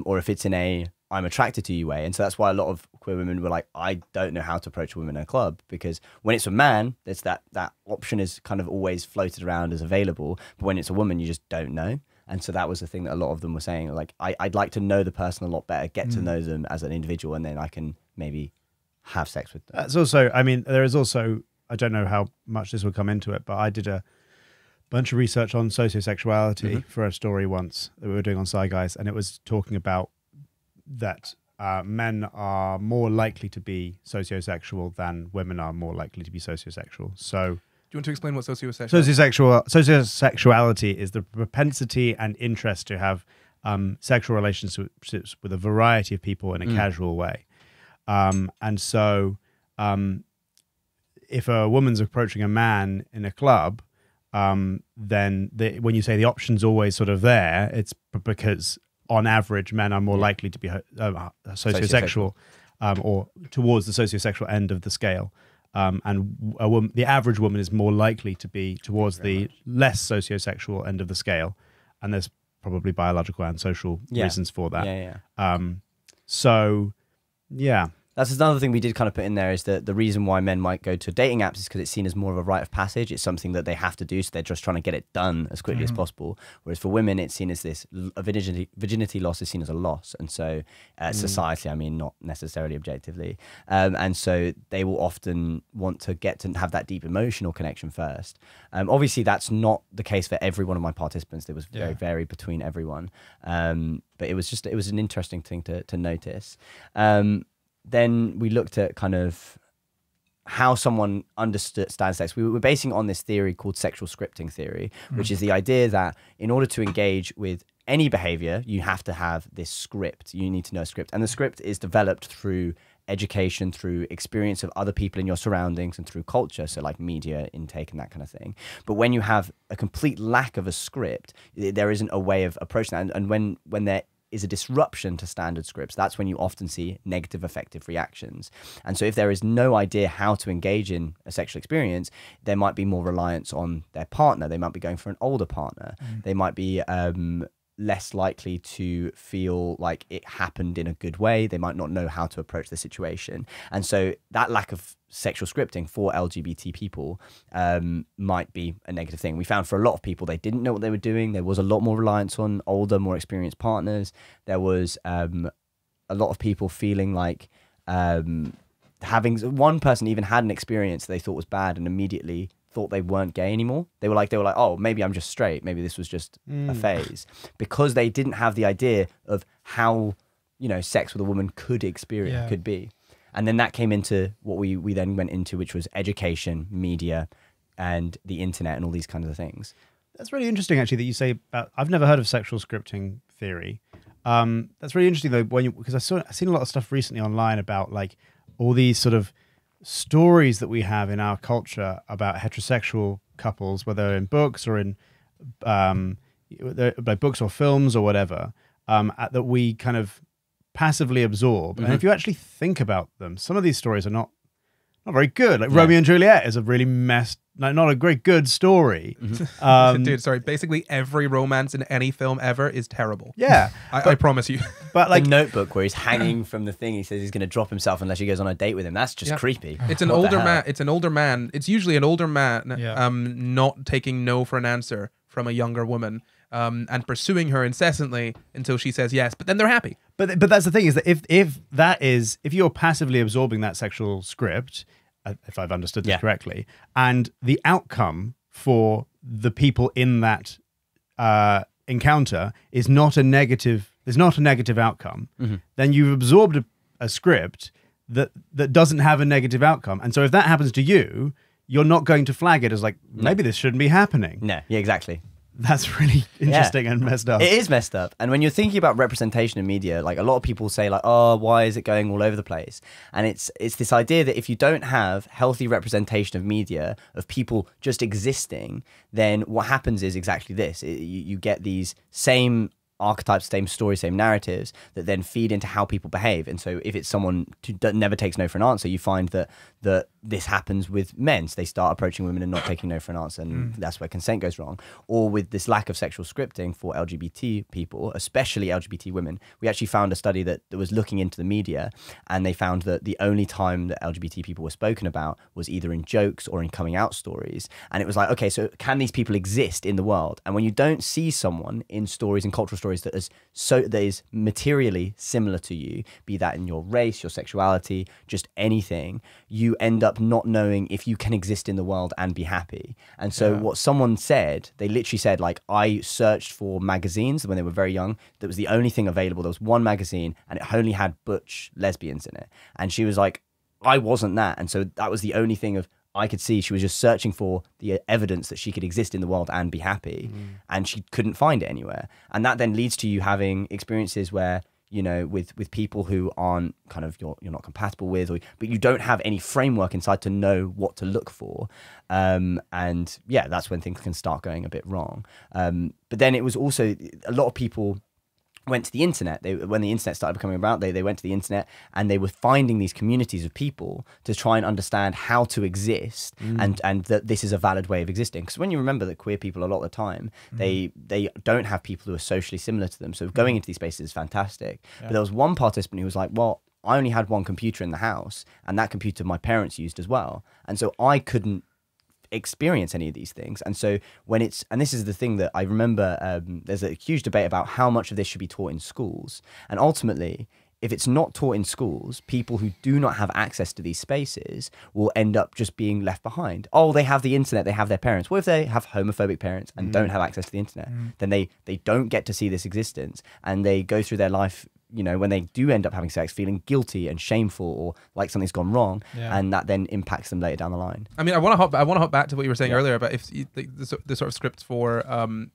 or if it's in a I'm attracted to you way. And so that's why a lot of queer women were like, I don't know how to approach a woman in a club, because when it's a man, there's that option is kind of always floated around as available. But when it's a woman, you just don't know. And so that was the thing that a lot of them were saying, like, I'd like to know the person a lot better, get to know them as an individual, and then I can maybe have sex with them. That's also, I mean, there is also, I don't know how much this will come into it, but I did a bunch of research on sociosexuality for a story once that we were doing on SCI GUYS, and it was talking about that men are more likely to be sociosexual than women are more likely to be sociosexual. So do you want to explain what sociosexual? Sociosexuality is the propensity and interest to have sexual relationships with a variety of people in a casual way. And so if a woman's approaching a man in a club, then when you say the option's always sort of there, it's because on average, men are more likely to be sociosexual or towards the sociosexual end of the scale. And the average woman is more likely to be towards the less sociosexual end of the scale. And there's probably biological and social reasons for that. So, yeah. That's another thing we did kind of put in there, is that the reason why men might go to dating apps is because it's seen as more of a rite of passage. It's something that they have to do, so they're just trying to get it done as quickly as possible. Whereas for women, it's seen as this, a virginity loss is seen as a loss. And so society, I mean, not necessarily objectively. And so they will often want to get to have that deep emotional connection first. Obviously, that's not the case for every one of my participants. It was very varied between everyone. But it was an interesting thing to notice. Then we looked at kind of how someone understands sex. We were basing it on this theory called sexual scripting theory, which is the idea that in order to engage with any behavior, you have to have this script. You need to know a script. And the script is developed through education, through experience of other people in your surroundings, and through culture, so like media intake and that kind of thing. But when you have a complete lack of a script, there isn't a way of approaching that. And when there is a disruption to standard scripts, that's when you often see negative affective reactions. And so if there is no idea how to engage in a sexual experience, there might be more reliance on their partner. They might be going for an older partner. They might be less likely to feel like it happened in a good way. They might not know how to approach the situation. And so that lack of sexual scripting for LGBT people might be a negative thing. We found for a lot of people, they didn't know what they were doing. There was a lot more reliance on older, more experienced partners. There was a lot of people feeling like having, one person even had an experience they thought was bad and immediately thought they weren't gay anymore. They were like, oh, maybe I'm just straight. Maybe this was just a phase, because they didn't have the idea of how, sex with a woman could be. And then that came into what we then went into, which was education, media, and the internet, and all these kinds of things. That's really interesting, actually, that you say about. I've never heard of sexual scripting theory. That's really interesting though, because I've seen a lot of stuff recently online about like all these sort of stories that we have in our culture about heterosexual couples, whether in books or in like books or films or whatever, that we kind of passively absorb. And if you actually think about them, some of these stories are not very good. Like Romeo and Juliet is a really not a very good story. Dude, sorry. Basically, every romance in any film ever is terrible. Yeah, I promise you. But like the Notebook, where he's hanging from the thing, he says he's going to drop himself unless she goes on a date with him. That's just creepy. It's an older man. It's an older man. It's usually an older man, not taking no for an answer from a younger woman, and pursuing her incessantly until she says yes. But then they're happy. But that's the thing, is that if you're passively absorbing that sexual script, if I've understood this correctly, and the outcome for the people in that encounter is not a negative, there's not a negative outcome, then you've absorbed a script that doesn't have a negative outcome. And so if that happens to you, you're not going to flag it as like, maybe this shouldn't be happening. No, yeah, exactly. That's really interesting and messed up. It is messed up. And when you're thinking about representation in media, like a lot of people say like, oh, why is it going all over the place? And it's this idea that if you don't have healthy representation of media, of people just existing, then what happens is exactly this. You get these same archetypes, same stories, same narratives that then feed into how people behave. And so if it's someone that never takes no for an answer, you find that this happens with men. So they start approaching women and not taking no for an answer, and that's where consent goes wrong. Or with this lack of sexual scripting for LGBT people, especially LGBT women, we actually found a study that was looking into the media, and they found that the only time that LGBT people were spoken about was either in jokes or in coming out stories. And it was like, okay, so can these people exist in the world? And when you don't see someone in stories and cultural stories that is materially similar to you, be that in your race, your sexuality, just anything, you end up not knowing if you can exist in the world and be happy. And so what someone said, they literally said, like, I searched for magazines when they were very young. That was the only thing available. There was one magazine and it only had butch lesbians in it. And she was like, I wasn't that. And so that was the only thing of I could see. She was just searching for the evidence that she could exist in the world and be happy, and she couldn't find it anywhere. And that then leads to you having experiences where, you know, with people who aren't kind of you're not compatible with, but you don't have any framework inside to know what to look for. And yeah, that's when things can start going a bit wrong. But then it was also a lot of people went to the internet. When the internet started becoming about, they went to the internet and they were finding these communities of people to try and understand how to exist and that this is a valid way of existing. Because when you remember that queer people a lot of the time, they don't have people who are socially similar to them. So going into these spaces is fantastic. Yeah. But there was one participant who was like, well, I only had one computer in the house and that computer my parents used as well. And so I couldn't experience any of these things. And so and this is the thing that I remember, there's a huge debate about how much of this should be taught in schools. And ultimately, if it's not taught in schools, people who do not have access to these spaces will end up just being left behind. Oh, they have the internet, they have their parents. What if they have homophobic parents and don't have access to the internet? Then they don't get to see this existence, and they go through their life, you know, when they do end up having sex, feeling guilty and shameful or like something's gone wrong, and that then impacts them later down the line. I mean, I want to hop back to what you were saying earlier about if you, the sort of scripts for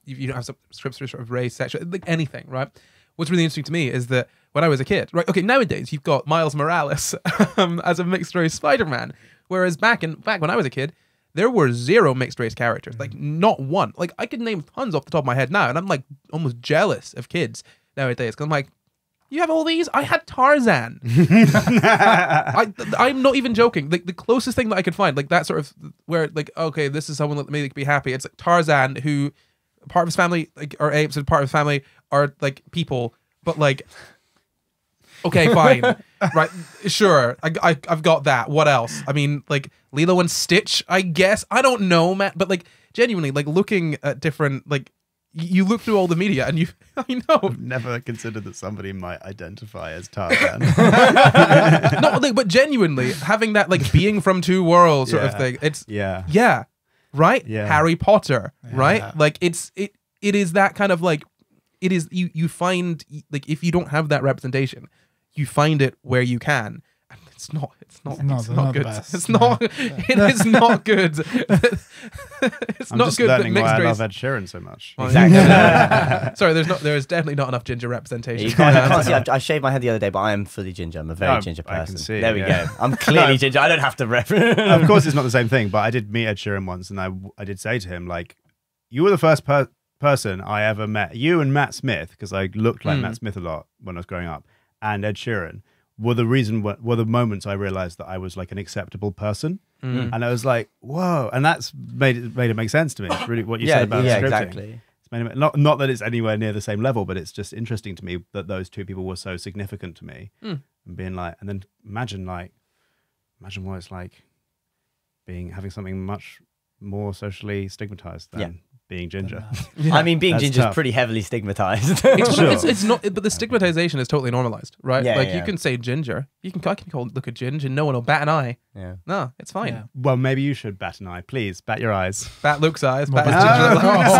if you don't have some scripts for sort of race, sexual, like anything, right? What's really interesting to me is that when I was a kid, right? Okay, nowadays you've got Miles Morales as a mixed race Spider-Man, whereas back when I was a kid, there were 0 mixed race characters, like not one. Like I could name tons off the top of my head now, and I'm like almost jealous of kids nowadays because I'm like, you have all these? I had Tarzan. I'm not even joking. Like the closest thing that I could find, like that sort of where, like, okay, this is someone that made me be happy. It's like Tarzan, who part of his family like are apes and part of his family are like people, but like, okay, fine, right, sure, I've got that. What else? I mean, like Lilo and Stitch, I guess. I don't know, man, but like genuinely, like looking at different like. You look through all the media and I know. I've never considered that somebody might identify as Tarzan. No, like, but genuinely having that like being from two worlds sort of thing. It's right? Yeah. Harry Potter, right? Like it is that kind of like it is you find like if you don't have that representation, you find it where you can. And it's not good. It's not. It is not good. It's I'm not just good. learning that why I race... love Ed Sheeran so much. Exactly. Sorry, there is definitely not enough ginger representation. You can't see. I shaved my head the other day, but I am fully ginger. I'm a very ginger person. I can see, there we go. I'm clearly ginger. I don't have to reference. Of course, it's not the same thing. But I did meet Ed Sheeran once, and I did say to him, like, you were the first person I ever met. You and Matt Smith, because I looked like Matt Smith a lot when I was growing up, and Ed Sheeran were the moments I realized that I was like an acceptable person. And I was like, whoa. And that's made it make sense to me. It's really what you said about scripting. Exactly. It's made it, not that it's anywhere near the same level, but it's just interesting to me that those two people were so significant to me. And being like, and then imagine what it's like having something much more socially stigmatized than being ginger. I mean, being ginger tough. is pretty heavily stigmatized. It's not, but the stigmatization is totally normalized, right? Yeah, like you can say ginger, I can look at ginger, and no one will bat an eye. Yeah, no, it's fine. Yeah. Well, maybe you should bat an eye, please. Bat your eyes. Bat Luke's eyes. Bat his ginger eyes.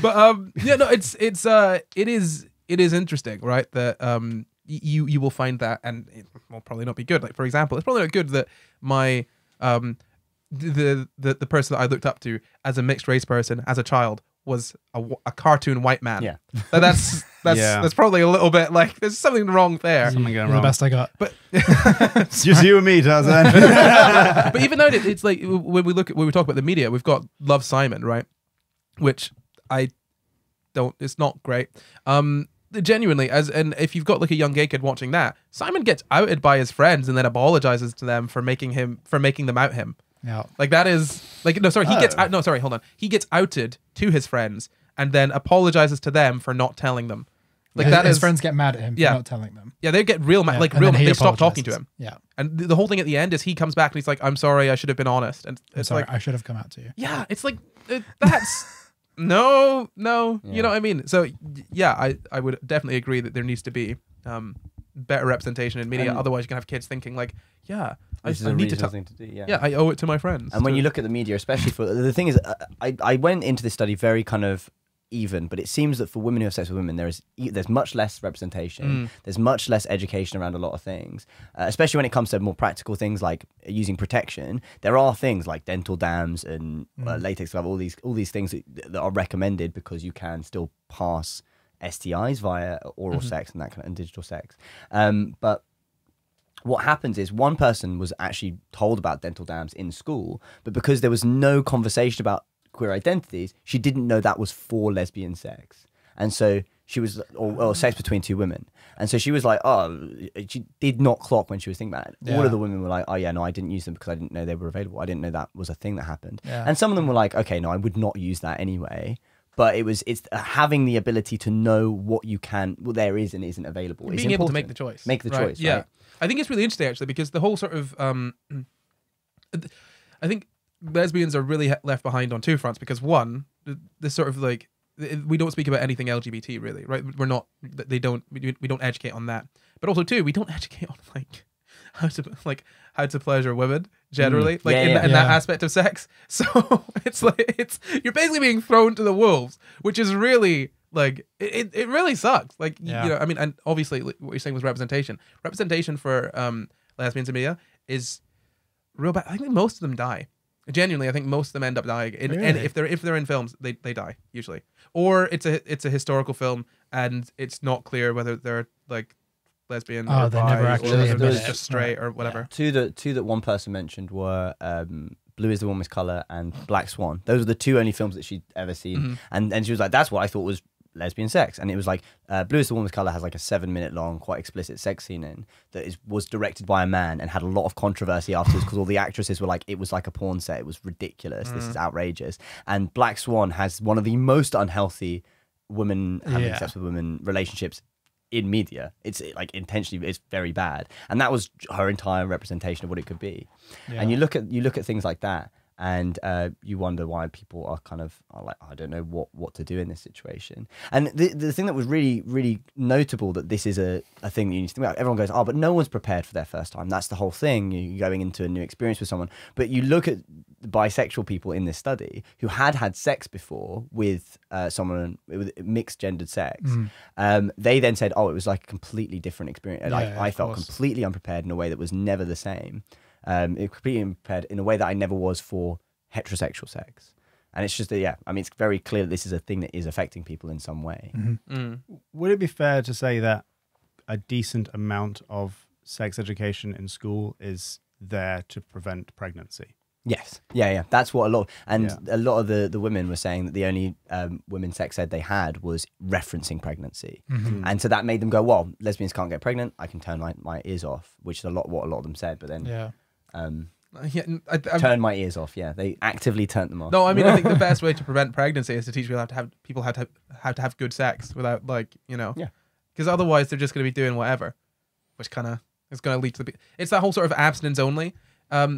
But it is interesting, right? That you will find that, and it will probably not be good. Like for example, it's probably not good that my the person that I looked up to as a mixed race person as a child was a cartoon white man. Yeah, that's probably a little bit like there's something wrong there. Something going wrong. The best I got, but it's just you and me, Tarzan. But even though it's like when we talk about the media, we've got Love, Simon, right? Which it's not great. Genuinely, and if you've got like a young gay kid watching that, Simon gets outed by his friends and then apologizes to them for making them out him. Yeah, like that is like no, sorry, he gets out. No, sorry, hold on. He gets outed to his friends and then apologizes to them for not telling them. Like his friends get mad at him for not telling them. Yeah, they get real mad. Like real, they stop talking to him. Yeah, and the whole thing at the end is he comes back and he's like, "I'm sorry, I should have been honest." And it's like, I should have come out to you. Yeah, it's like that's. No, you know what I mean? So, yeah, I would definitely agree that there needs to be better representation in media. Otherwise, you can have kids thinking like, I need to thing to do. Yeah, I owe it to my friends. And when you look at the media, especially for the thing is, I went into this study very kind of even, but it seems that for women who have sex with women, there's much less representation. There's much less education around a lot of things, especially when it comes to more practical things like using protection. There are things like dental dams and latex glove, all these things that are recommended because you can still pass STIs via oral sex and that kind of and digital sex. But what happens is one person was actually told about dental dams in school, but because there was no conversation about queer identities, she didn't know that was for lesbian sex. And so she was, or sex between two women. And so she was like, oh, she did not clock when she was thinking about it. Yeah. All of the women were like, oh yeah, no, I didn't use them because I didn't know they were available. I didn't know that was a thing that happened. Yeah. And some of them were like, okay, no, I would not use that anyway. But it's having the ability to know what there is and isn't available. Being able to make the choice. Make the right? choice, Yeah. right? I think it's really interesting actually because the whole sort of I think lesbians are really left behind on two fronts because one, this sort of like we don't speak about anything LGBT really, right? We're not we don't educate on that. But also two, we don't educate on how to pleasure women generally, in that aspect of sex. So it's you're basically being thrown to the wolves, which is really like it really sucks. Like you know, I mean, and obviously what you're saying was representation. Representation for lesbians in media is real bad. I think most of them die. Genuinely, I think most of them end up dying. And if they're in films, they die usually. Or it's a historical film and it's not clear whether they're like lesbian or they bi never or actually whether they're admit it. just straight or whatever. Two that one person mentioned were Blue is the Warmest Color and Black Swan. Those are the two only films that she'd ever seen. And she was like, that's what I thought was lesbian sex. And it was like Blue is the Warmest Color has like a 7-minute long quite explicit sex scene in that was directed by a man and had a lot of controversy afterwards because all the actresses were like, it was like a porn set, it was ridiculous, this is outrageous. And Black Swan has one of the most unhealthy women having sex with women relationships in media. It's like intentionally, it's very bad. And that was her entire representation of what it could be. And you look at things like that and you wonder why people are like, I don't know what to do in this situation. And the thing that was really, really notable that this is a thing that you need to think about. Everyone goes, oh, but no one's prepared for their first time. That's the whole thing. You're going into a new experience with someone. But you look at bisexual people in this study who had sex before with someone with mixed gendered sex. They then said, oh, it was like a completely different experience. I felt completely unprepared in a way that was never the same. It completely unprepared in a way that I never was for heterosexual sex. And it's just that, I mean, it's very clear that this is a thing that is affecting people in some way. Would it be fair to say that a decent amount of sex education in school is there to prevent pregnancy? Yes. Yeah. That's what a lot of the women were saying that the only women's sex ed they had was referencing pregnancy. And so that made them go, well, lesbians can't get pregnant, I can turn my ears off, which is what a lot of them said. But then turn my ears off. Yeah, they actively turned them off. No, I mean, I think the best way to prevent pregnancy is to teach people how to have good sex without because otherwise they're just going to be doing whatever, which kind of is going to lead to it's that whole sort of abstinence only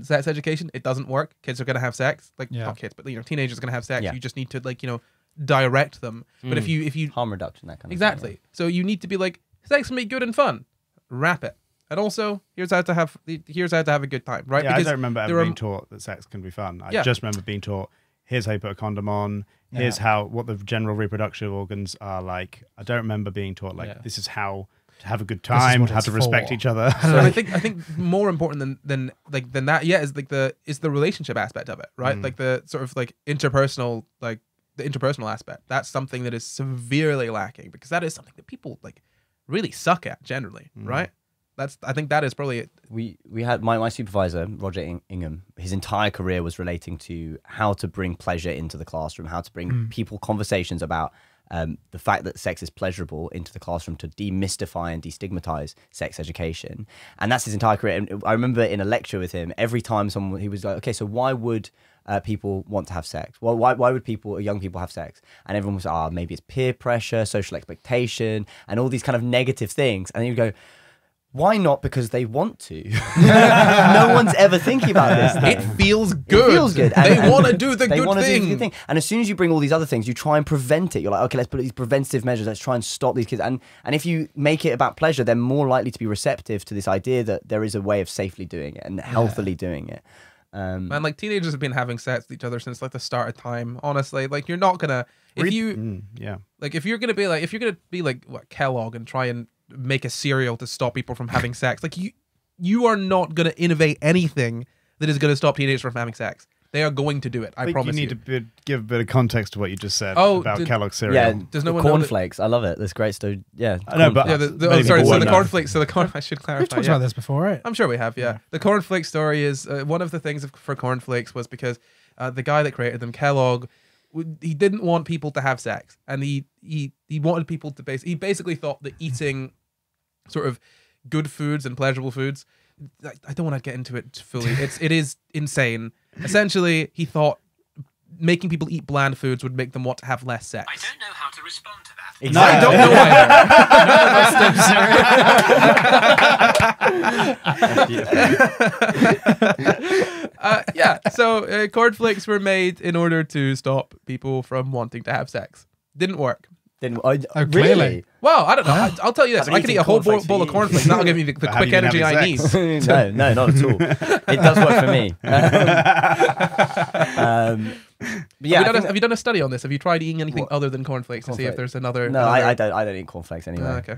sex education. It doesn't work. Kids are going to have sex, not kids, but teenagers are going to have sex. You just need to direct them. But if you harm reduction, that kind of exactly. thing, So you need to be like, sex can be good and fun. Wrap it. And also, here's how to have a good time, right? Yeah, because I don't remember ever being taught that sex can be fun. I just remember being taught, here's how you put a condom on, here's what the general reproductive organs are like. I don't remember being taught this is how to have a good time, how to respect each other. So I think more important than that, is the relationship aspect of it, right? Like the sort of interpersonal, the interpersonal aspect. That's something that is severely lacking because that is something that people really suck at generally, right? I think that is probably it. We had my supervisor, Roger Ingham, his entire career was relating to how to bring pleasure into the classroom, how to bring people conversations about the fact that sex is pleasurable into the classroom, to demystify and destigmatize sex education. And that's his entire career. And I remember in a lecture with him, every time he was like, okay, so why would people want to have sex? Well, why would young people have sex? And everyone was like, maybe it's peer pressure, social expectation, and all these kind of negative things. And he would go, why not? Because they want to. No one's ever thinking about this. It feels good. It feels good. They want to do the good thing. And as soon as you bring all these other things, you try and prevent it. You're like, okay, let's put these preventative measures. Let's try and stop these kids. And if you make it about pleasure, they're more likely to be receptive to this idea that there is a way of safely doing it and healthily doing it. And teenagers have been having sex with each other since the start of time. Honestly, you're not gonna if you're gonna be like Kellogg and try and make a cereal to stop people from having sex. You are not going to innovate anything that is going to stop teenagers from having sex. They are going to do it. I promise you. You need to give a bit of context to what you just said about Kellogg cereal. Yeah, does no one cornflakes. I love it. That's great. So yeah, I know, but the cornflakes. So I should clarify. We've talked about this before, right? I'm sure we have. Yeah, the cornflake story is one of the things for cornflakes was because the guy that created them, Kellogg, he didn't want people to have sex, and he wanted people to he basically thought that eating sort of good foods and pleasurable foods. I don't want to get into it fully. It is insane. Essentially, he thought making people eat bland foods would make them want to have less sex. I don't know how to respond to that. I don't know either. Yeah, so cornflakes were made in order to stop people from wanting to have sex. Didn't work. clearly. Really? Well, I don't know. I'll tell you this. I've been I could eat a eating whole cornflakes for bowl of years. cornflakes. That'll give me the But have quick you been energy I having need. sex? No, not at all. It does work for me. But yeah, have you done a study on this? Have you tried eating anything other than cornflakes to see if there's another? no, I don't eat cornflakes anyway. Oh, okay.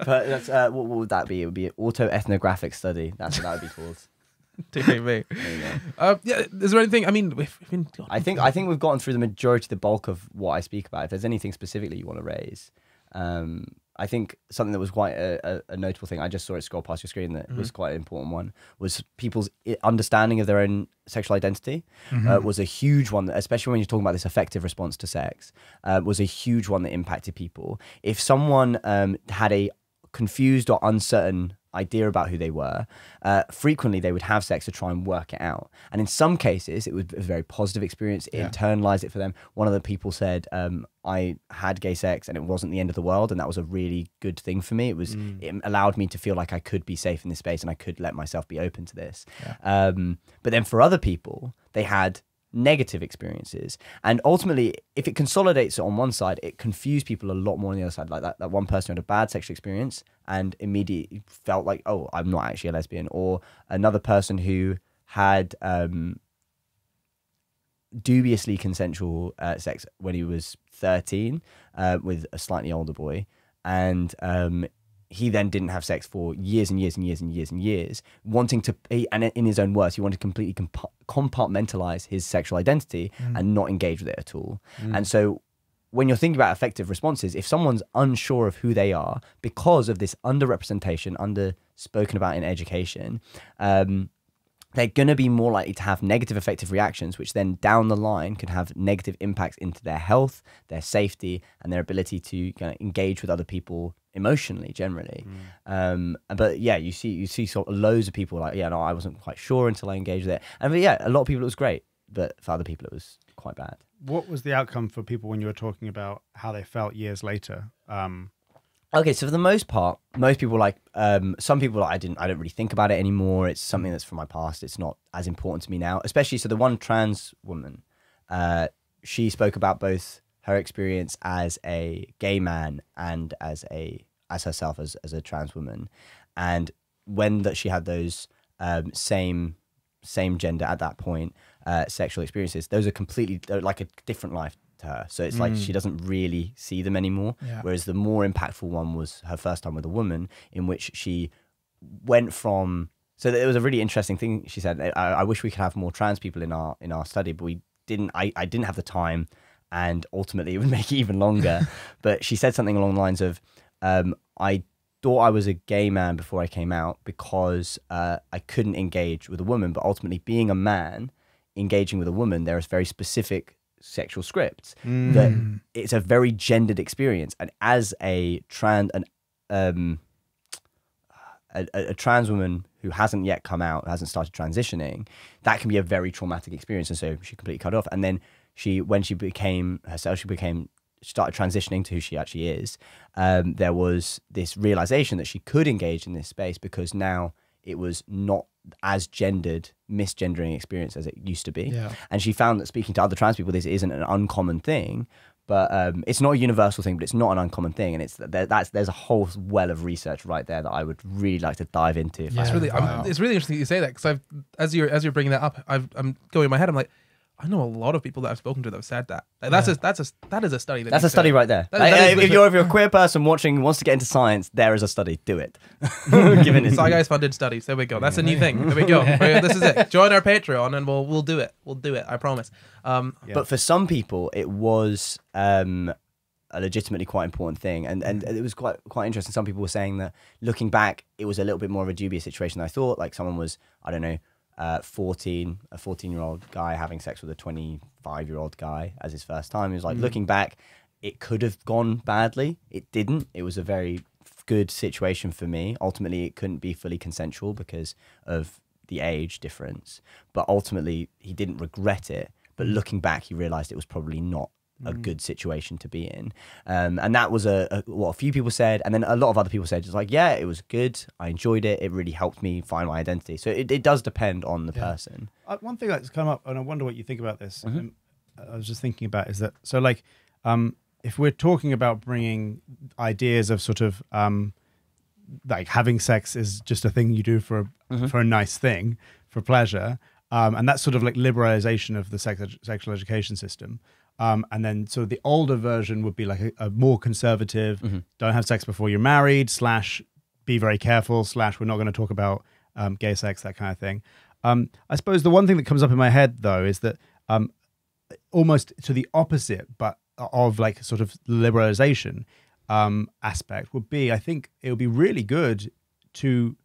But that's, what would that be? It would be an autoethnographic study. That's what that would be called. Dear me. There you go. Yeah. Is there anything? I mean, I think we've gotten through the bulk of what I speak about. If there's anything specifically you want to raise, I think something that was quite a notable thing, I just saw it scroll past your screen, that was quite an important one, was people's understanding of their own sexual identity. Was a huge one, especially when you're talking about this affective response to sex, was a huge one that impacted people. If someone had a confused or uncertain idea about who they were, frequently they would have sex to try and work it out. And in some cases, it was a very positive experience. It internalized it for them. One of the people said, I had gay sex and it wasn't the end of the world. And that was a really good thing for me. It allowed me to feel like I could be safe in this space and I could let myself be open to this. Yeah. But then for other people, they had negative experiences, and ultimately if it consolidates it on one side, it confused people a lot more on the other side. Like that one person who had a bad sexual experience and immediately felt like, oh, I'm not actually a lesbian, or another person who had dubiously consensual sex when he was 13 with a slightly older boy, and he then didn't have sex for years and years and years and years and years, wanting to, and in his own words, he wanted to completely compartmentalize his sexual identity and not engage with it at all. And so when you're thinking about affective responses, if someone's unsure of who they are because of this underrepresentation, underspoken about in education, they're going to be more likely to have negative affective reactions, which then down the line could have negative impacts into their health, their safety, and their ability to kind of engage with other people emotionally, generally. But yeah, you see sort of loads of people like, yeah, no, I wasn't quite sure until I engaged with it. And but yeah, a lot of people it was great, but for other people it was quite bad. What was the outcome for people when you were talking about how they felt years later? Okay, so for the most part, most people like, some people I don't really think about it anymore. It's something that's from my past. It's not as important to me now, especially, so the one trans woman, she spoke about both her experience as a gay man and as herself as a trans woman. And when that she had those same gender at that point, sexual experiences, those are completely, they're like a different life to her. So it's like she doesn't really see them anymore. Yeah. Whereas the more impactful one was her first time with a woman, in which she went from, so it was a really interesting thing she said. I wish we could have more trans people in our study, but we didn't. I didn't have the time, and ultimately it would make it even longer. But she said something along the lines of, I thought I was a gay man before I came out because I couldn't engage with a woman, but ultimately being a man engaging with a woman, there is very specific sexual scripts that it's a very gendered experience. And as a trans woman who hasn't yet come out, hasn't started transitioning, that can be a very traumatic experience. And so she completely cut off. And then when she became herself, started transitioning to who she actually is, there was this realization that she could engage in this space because now it was not as misgendering experience as it used to be. Yeah. And she found that speaking to other trans people, this isn't an uncommon thing, but it's not a universal thing, but it's not an uncommon thing. And there's a whole well of research right there that I would really like to dive into. It's really interesting you say that, because as you're bringing that up, I'm going in my head, I'm like, I know a lot of people that I've spoken to that have said that. Like, that is a study. That's a study right there. If you're a queer person watching who wants to get into science, there is a study. Do it. Given SCI GUYS funded studies. There we go. That's a new thing. There we go. This is it. Join our Patreon and we'll do it. We'll do it. I promise. But for some people, it was a legitimately quite important thing, and it was quite interesting. Some people were saying that looking back, it was a little bit more of a dubious situation than I thought. Like someone was, I don't know, a 14-year-old guy having sex with a 25-year-old guy as his first time. He was like, looking back, it could have gone badly. It didn't. It was a very good situation for me. Ultimately, it couldn't be fully consensual because of the age difference. But ultimately, he didn't regret it. But looking back, he realized it was probably not a good situation to be in. And that was what a few people said. And then a lot of other people said, just like, yeah, it was good. I enjoyed it. It really helped me find my identity. So it does depend on the person. One thing that's come up, and I wonder what you think about this, I was just thinking about is that, so like, if we're talking about bringing ideas of sort of like having sex is just a thing you do for a nice thing, for pleasure, and that's sort of like liberalization of the sexual education system. And then sort of the older version would be like a more conservative, don't have sex before you're married, / be very careful, / we're not going to talk about gay sex, that kind of thing. I suppose the one thing that comes up in my head, though, is that almost to the opposite, but of like sort of liberalization aspect would be, I think it would be really good to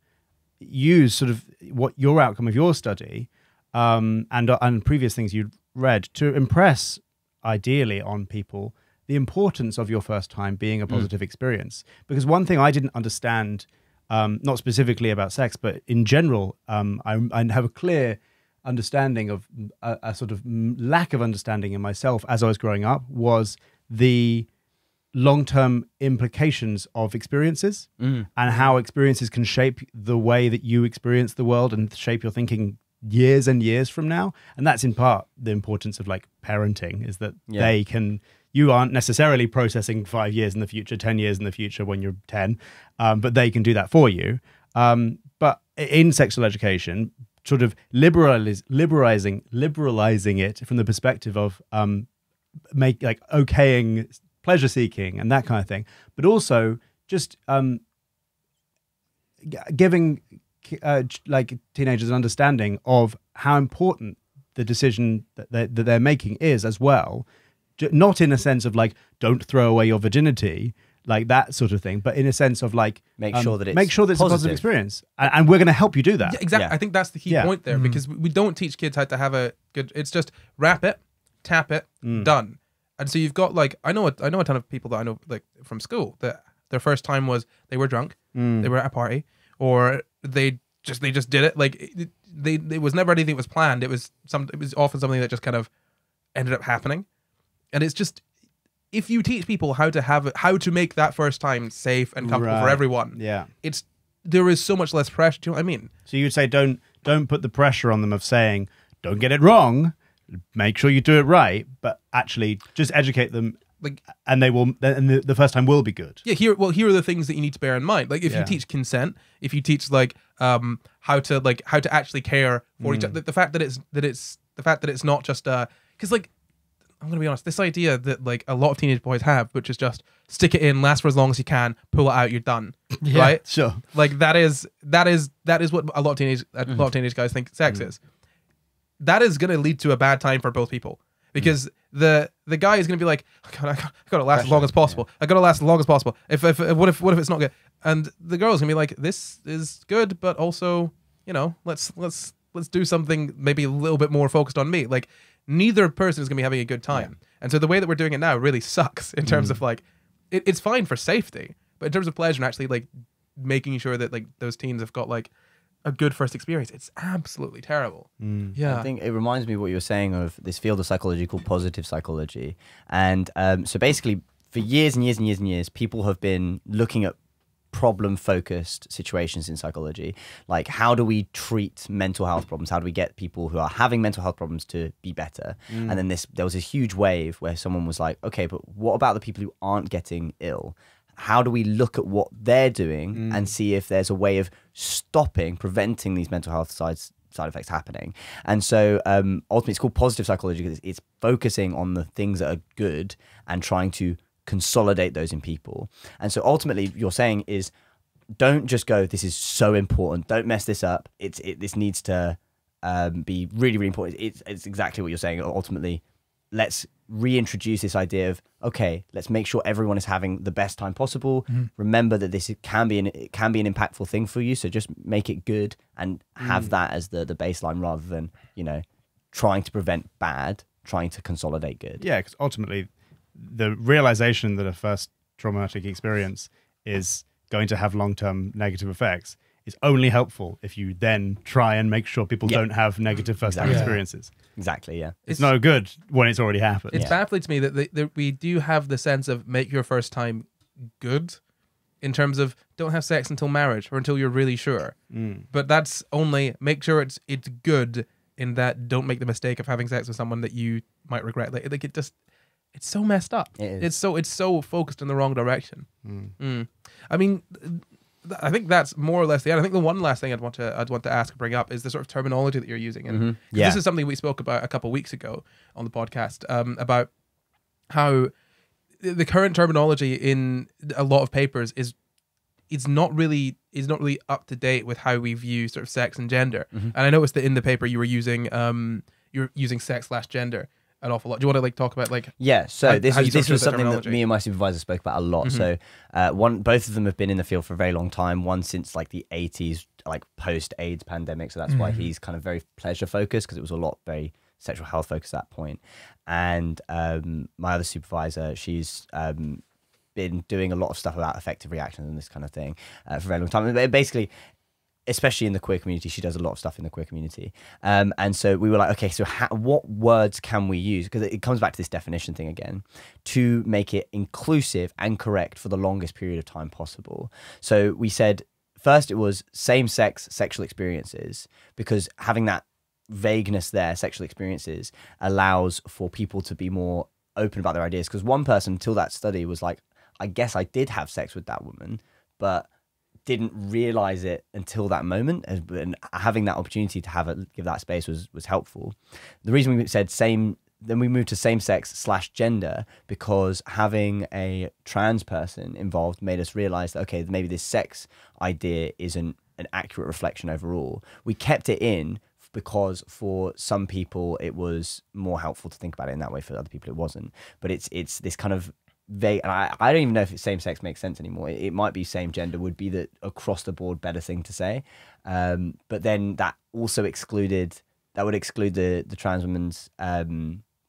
use sort of what your outcome of your study and previous things you'd read to impress ideally on people the importance of your first time being a positive experience. Because one thing I didn't understand, not specifically about sex, but in general, I have a clear understanding of a sort of lack of understanding in myself as I was growing up, was the long-term implications of experiences and how experiences can shape the way that you experience the world and shape your thinking years and years from now. And that's in part the importance of like parenting, is that you aren't necessarily processing 5 years in the future, 10 years in the future when you're 10, but they can do that for you. But in sexual education, sort of liberalizing it from the perspective of okaying pleasure seeking and that kind of thing, but also just giving like teenagers an understanding of how important the decision that they're making is as well. Not in a sense of like, don't throw away your virginity, like that sort of thing, but in a sense of like, make sure that it's a positive experience, and we're going to help you do that. Yeah, exactly. Yeah. I think that's the key point there, because we don't teach kids how to have a good. It's just wrap it, tap it, done. And so you've got like, I know a ton of people that I know like from school that their first time was they were drunk, they were at a party, or they just did it. Like it was never anything that was planned. It was often something that just kind of ended up happening. And it's just, if you teach people how to make that first time safe and comfortable for everyone, there is so much less pressure. Do you know what I mean? So you'd say don't put the pressure on them of saying, don't get it wrong, make sure you do it right, but actually just educate them, like, and they will, and the first time will be good. Yeah, here are the things that you need to bear in mind. Like if you teach consent, if you teach like how to actually care for each other, the fact that it's not just because like, I'm going to be honest, this idea that like a lot of teenage boys have, which is just stick it in, last for as long as you can, pull it out, you're done. Right? Sure. Like that is what a lot of teenage guys think sex is. That is going to lead to a bad time for both people, because the guy is going to be like, oh God, I got to last as long as possible. I got to last as long as possible. What if it's not good? And the girl's going to be like, this is good, but also, you know, let's do something maybe a little bit more focused on me. Like, neither person is going to be having a good time. And so the way that we're doing it now really sucks in terms of like, it's fine for safety, but in terms of pleasure and actually like making sure that like those teens have got like a good first experience, it's absolutely terrible. I think it reminds me of what you were saying of this field of psychology called positive psychology. And so basically for years and years and years and years, people have been looking at problem-focused situations in psychology, like how do we treat mental health problems? How do we get people who are having mental health problems to be better? And then there was this huge wave where someone was like, okay, but what about the people who aren't getting ill? How do we look at what they're doing and see if there's a way of preventing these mental health side effects happening? And so ultimately it's called positive psychology because it's focusing on the things that are good and trying to consolidate those in people. And so ultimately you're saying is, don't just go, this is so important, don't mess this up, this needs to be really, really important. It's exactly what you're saying. Ultimately, let's reintroduce this idea of, okay, let's make sure everyone is having the best time possible. Remember that it can be an impactful thing for you, so just make it good and have that as the baseline, rather than, you know, trying to prevent bad, trying to consolidate good. Yeah, because ultimately the realization that a first traumatic experience is going to have long-term negative effects is only helpful if you then try and make sure people don't have negative first-time experiences. Exactly, yeah. It's no good when it's already happened. It's baffling to me that we do have the sense of make your first time good, in terms of don't have sex until marriage or until you're really sure. But that's only make sure it's good, in that don't make the mistake of having sex with someone that you might regret. Like it just, it's so messed up. It is. It's so focused in the wrong direction. I mean, I think that's more or less the end. I think the one last thing I'd want to ask and bring up is the sort of terminology that you're using. And this is something we spoke about a couple of weeks ago on the podcast, about how the current terminology in a lot of papers is not really up to date with how we view sort of sex and gender. And I noticed that in the paper you were using sex/gender an awful lot. Do you want to like talk about like so this you was sort of something that terminology? me and my supervisor spoke about a lot. So both of them have been in the field for a very long time, one since like the 80s, like post-AIDS pandemic, so that's why he's kind of very pleasure focused, because it was a lot very sexual health focused at that point. And my other supervisor, she's been doing a lot of stuff about affective reactions and this kind of thing for a very long time. And basically, especially in the queer community, she does a lot of stuff in the queer community. And so we were like, okay, so what words can we use? Because it comes back to this definition thing again, to make it inclusive and correct for the longest period of time possible. So we said, first it was same-sex sexual experiences, because having that vagueness there, sexual experiences, allows for people to be more open about their ideas. Because one person, until that study, was like, I guess I did have sex with that woman, but didn't realize it until that moment, and having that opportunity to give that space was helpful. The reason we said then we moved to same-sex/gender, because having a trans person involved made us realize that, okay, maybe this sex idea isn't an accurate reflection overall. We kept it in because for some people it was more helpful to think about it in that way, for other people it wasn't. But it's this kind of vague, and I don't even know if it's same sex makes sense anymore. It might be same gender would be the across the board better thing to say, but then that also would exclude the trans woman's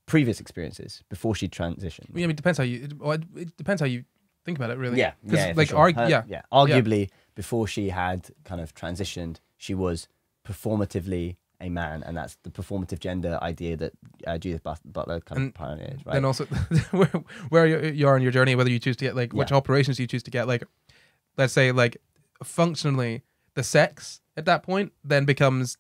previous experiences before she transitioned. Yeah, I mean, it depends how you think about it, really. Yeah, like sure. Arguably, before she had kind of transitioned, she was performatively a man, and that's the performative gender idea that Judith Butler kind of pioneered, right? Then also where you are on your journey, whether you choose to get like which operations you choose to get, like let's say like functionally the sex at that point then becomes,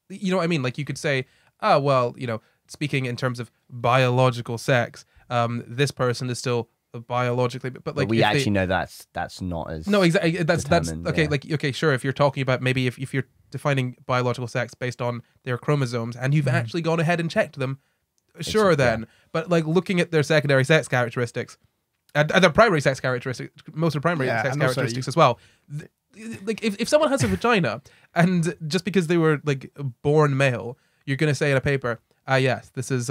you know what I mean? Like you could say, oh well, you know, speaking in terms of biological sex, this person is still biologically, but like we actually know that's not as exactly that's okay. yeah. Like okay, sure, if you're talking about maybe if you're defining biological sex based on their chromosomes and you've actually gone ahead and checked them, sure then. But like looking at their secondary sex characteristics and their primary sex characteristics, most of the primary sex characteristics as well. Like if someone has a vagina and just because they were like born male, you're gonna say in a paper, yes, this is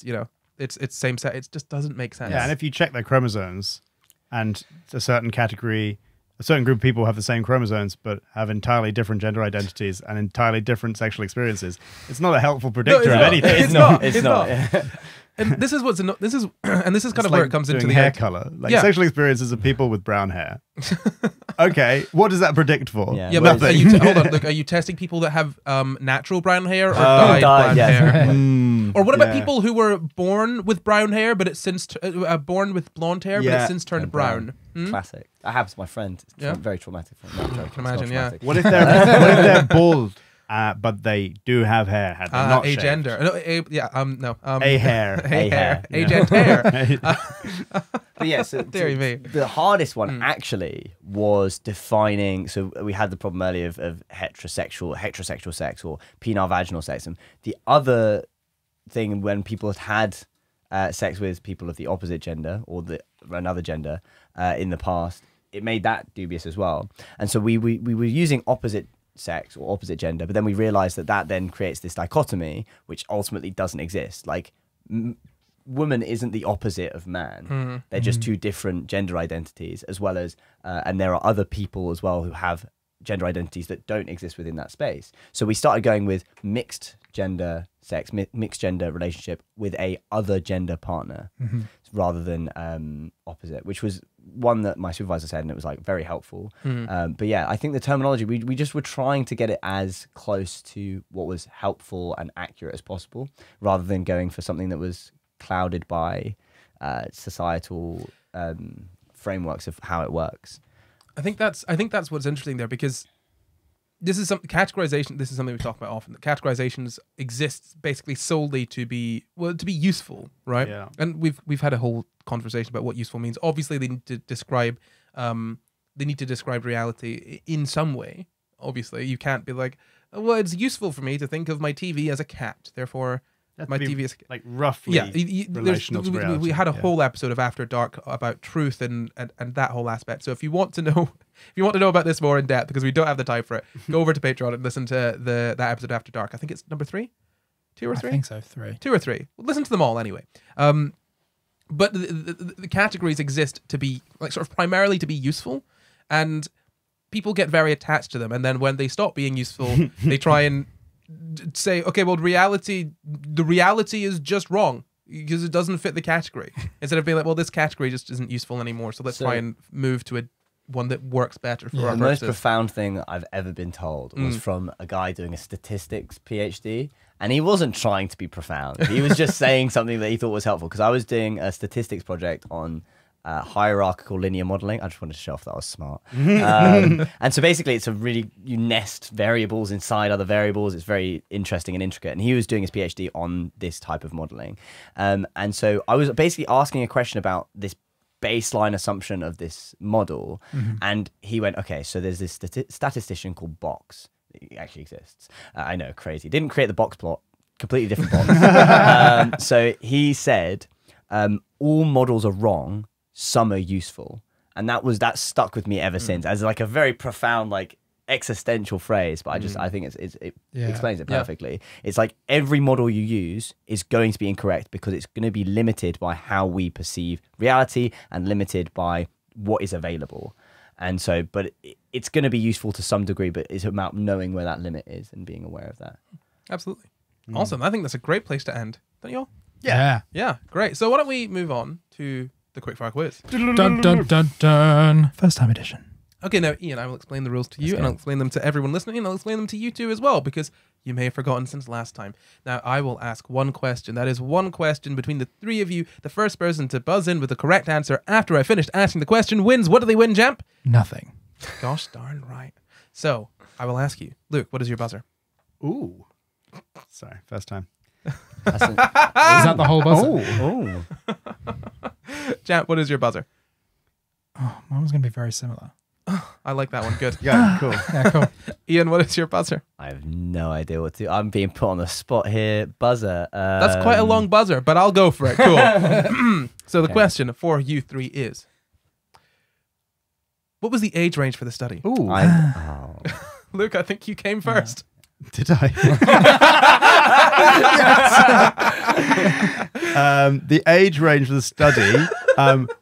you know, it's same sex. It just doesn't make sense. Yeah, and if you check their chromosomes, and a certain category, a certain group of people have the same chromosomes but have entirely different gender identities and entirely different sexual experiences, it's not a helpful predictor of anything. It's not. And this is kind of where it comes into the hair color. Like sexual experiences of people with brown hair. Okay, what does that predict for? Yeah, but hold on. Look, are you testing people that have natural brown hair or dyed brown hair? Or what about people who were born with brown hair but it's since born with blonde hair but it's since turned brown? Classic. That happens to my friend. It's very traumatic for him. I can imagine. Yeah. What if they're bald? But they do have hair. Had they not shaved? Agender. No, a hair. Agent hair. But yeah, so the hardest one actually was defining. So we had the problem earlier of heterosexual sex or penile vaginal sex, and the other thing when people had sex with people of the opposite gender or another gender in the past, it made that dubious as well. And so we were using opposite sex or opposite gender, but then we realized that then creates this dichotomy which ultimately doesn't exist. Like woman isn't the opposite of man. They're just two different gender identities, as well as, and there are other people as well who have gender identities that don't exist within that space. So we started going with mixed gender sex, mixed gender relationship with a other gender partner rather than opposite, which was one that my supervisor said, and it was like very helpful. But yeah, I think the terminology, we just were trying to get it as close to what was helpful and accurate as possible, rather than going for something that was clouded by societal frameworks of how it works. I think that's what's interesting there, because this is categorization. This is something we talk about often. That categorizations exist basically solely to be useful, right? Yeah. And we've had a whole conversation about what useful means. Obviously, they need to describe reality in some way. Obviously, you can't be like, well, it's useful for me to think of my TV as a cat, therefore my TV is like roughly relational to reality. We had a whole episode of After Dark about truth and that whole aspect. So if you want to know about this more in depth, because we don't have the time for it, go over to Patreon and listen to that episode of After Dark. I think it's number 3, 2 or 3. I think so, 3. 2 or 3. Well, listen to them all anyway. But the categories exist to be like sort of primarily to be useful, and people get very attached to them. And then when they stop being useful, they try and say, okay, well, the reality is just wrong because it doesn't fit the category. Instead of being like, well, this category just isn't useful anymore, so let's try and move to one that works better for our The most purposes. profound thing that I've ever been told was from a guy doing a statistics PhD, and he wasn't trying to be profound. He was just saying something that he thought was helpful, because I was doing a statistics project on hierarchical linear modeling. I just wanted to show off that I was smart. And so basically it's you nest variables inside other variables. It's very interesting and intricate. And he was doing his PhD on this type of modeling. And so I was basically asking a question about this baseline assumption of this model. And he went, okay, so there's this statistician called Box. It actually exists. I know, crazy. Didn't create the box plot. Completely different Box. So he said, all models are wrong, some are useful. And that stuck with me ever since as like a very profound, like existential phrase. But I think it explains it perfectly. It's like every model you use is going to be incorrect because it's going to be limited by how we perceive reality and limited by what is available. And so, but it's going to be useful to some degree, but it's about knowing where that limit is and being aware of that. Absolutely. Awesome. I think that's a great place to end. Don't you all? Yeah. Yeah, great. So why don't we move on to the quickfire quiz? Dun, dun, dun, dun. First time edition. Okay, now, Ian, I will explain the rules to you, and I'll explain them to everyone listening, and I'll explain them to you too as well, because you may have forgotten since last time. Now, I will ask one question. That is one question between the three of you. The first person to buzz in with the correct answer after I finished asking the question wins. What do they win, Jamp? Nothing. Gosh darn right. So, I will ask you. Luke, what is your buzzer? Ooh. Sorry, first time. Is that the whole buzzer? Oh. Jamp, what is your buzzer? Oh, mine was going to be very similar. I like that one. Good. Yeah, cool. Yeah, cool. Ian, what is your buzzer? I have no idea what to do. I'm being put on the spot here. Buzzer. That's quite a long buzzer, but I'll go for it. Cool. So the question for you three is, what was the age range for the study? Ooh. Luke, I think you came first. Did I? The age range for the study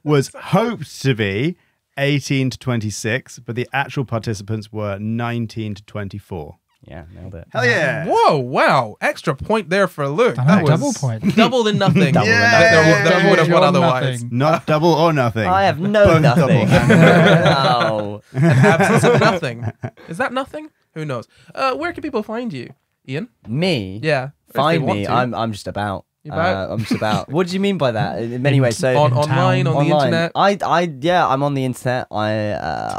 was hoped to be 18 to 26, but the actual participants were 19 to 24. Yeah, nailed it. Hell yeah. Whoa, wow. Extra point there for Luke. I know, That was double point. double than nothing. Double than That would have won Double otherwise. nothing. Not double or nothing. I have no Both nothing. double. No. An absence of nothing. Is that nothing? Who knows? Where can people find you, Ian? Me? Yeah. if they Find want me. to. I'm just about. You're about? I'm just about. What do you mean by that? In many ways. So Online, on the internet. I'm on the internet. I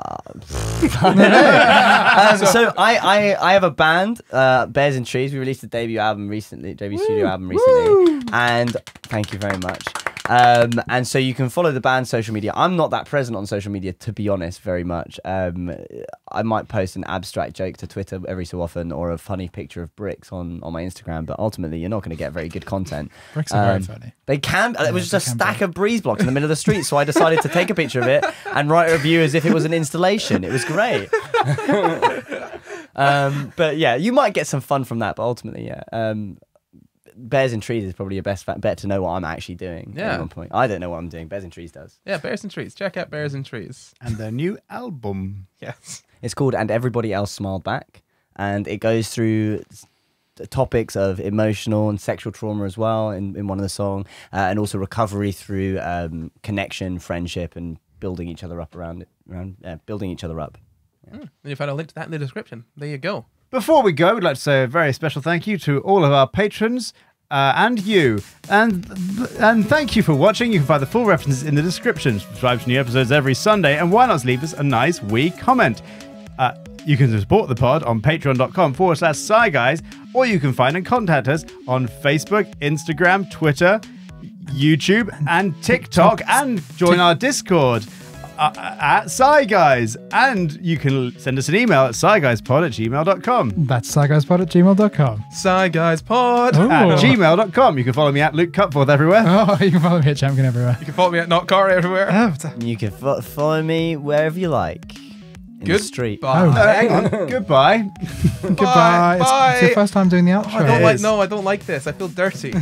don't know. So I have a band, Bears and Trees. We released a debut studio album recently, and thank you very much. And so you can follow the band's social media. I'm not that present on social media, to be honest, very much. I might post an abstract joke to Twitter every so often, or a funny picture of bricks on my Instagram, but ultimately you're not going to get very good content. Bricks are very funny. They can. It was just a stack of breeze blocks in the middle of the street, so I decided to take a picture of it and write a review as if it was an installation. It was great. But yeah, you might get some fun from that, but ultimately, yeah. Bears in Trees is probably your best bet to know what I'm actually doing. Yeah. At one point, I don't know what I'm doing. Bears in Trees does. Yeah, Bears and Trees. Check out Bears and Trees. And their new album. Yes. It's called "And Everybody Else Smiled Back," and it goes through topics of emotional and sexual trauma as well in one of the song, and also recovery through connection, friendship, and building each other up building each other up. And you'll find a link to that in the description. There you go. Before we go, we'd like to say a very special thank you to all of our patrons and you. And thank you for watching. You can find the full references in the description. Subscribe to new episodes every Sunday. And why not leave us a nice wee comment? You can support the pod on patreon.com/SCI Guys, or you can find and contact us on Facebook, Instagram, Twitter, YouTube, and TikTok, and join our Discord at SCI Guys. And you can send us an email at sciguyspod@gmail.com. That's sciguyspod@gmail.com. SciGuysPod. Ooh. At gmail.com. You can follow me at Luke Cutforth everywhere. Oh, you can follow me at Champion everywhere. You can follow me at NotCar everywhere. Oh, You can follow me wherever you like. In the street. Bye. Oh. Hang on. Goodbye. goodbye. Bye. It's your first time doing the outro. I don't like this. I feel dirty.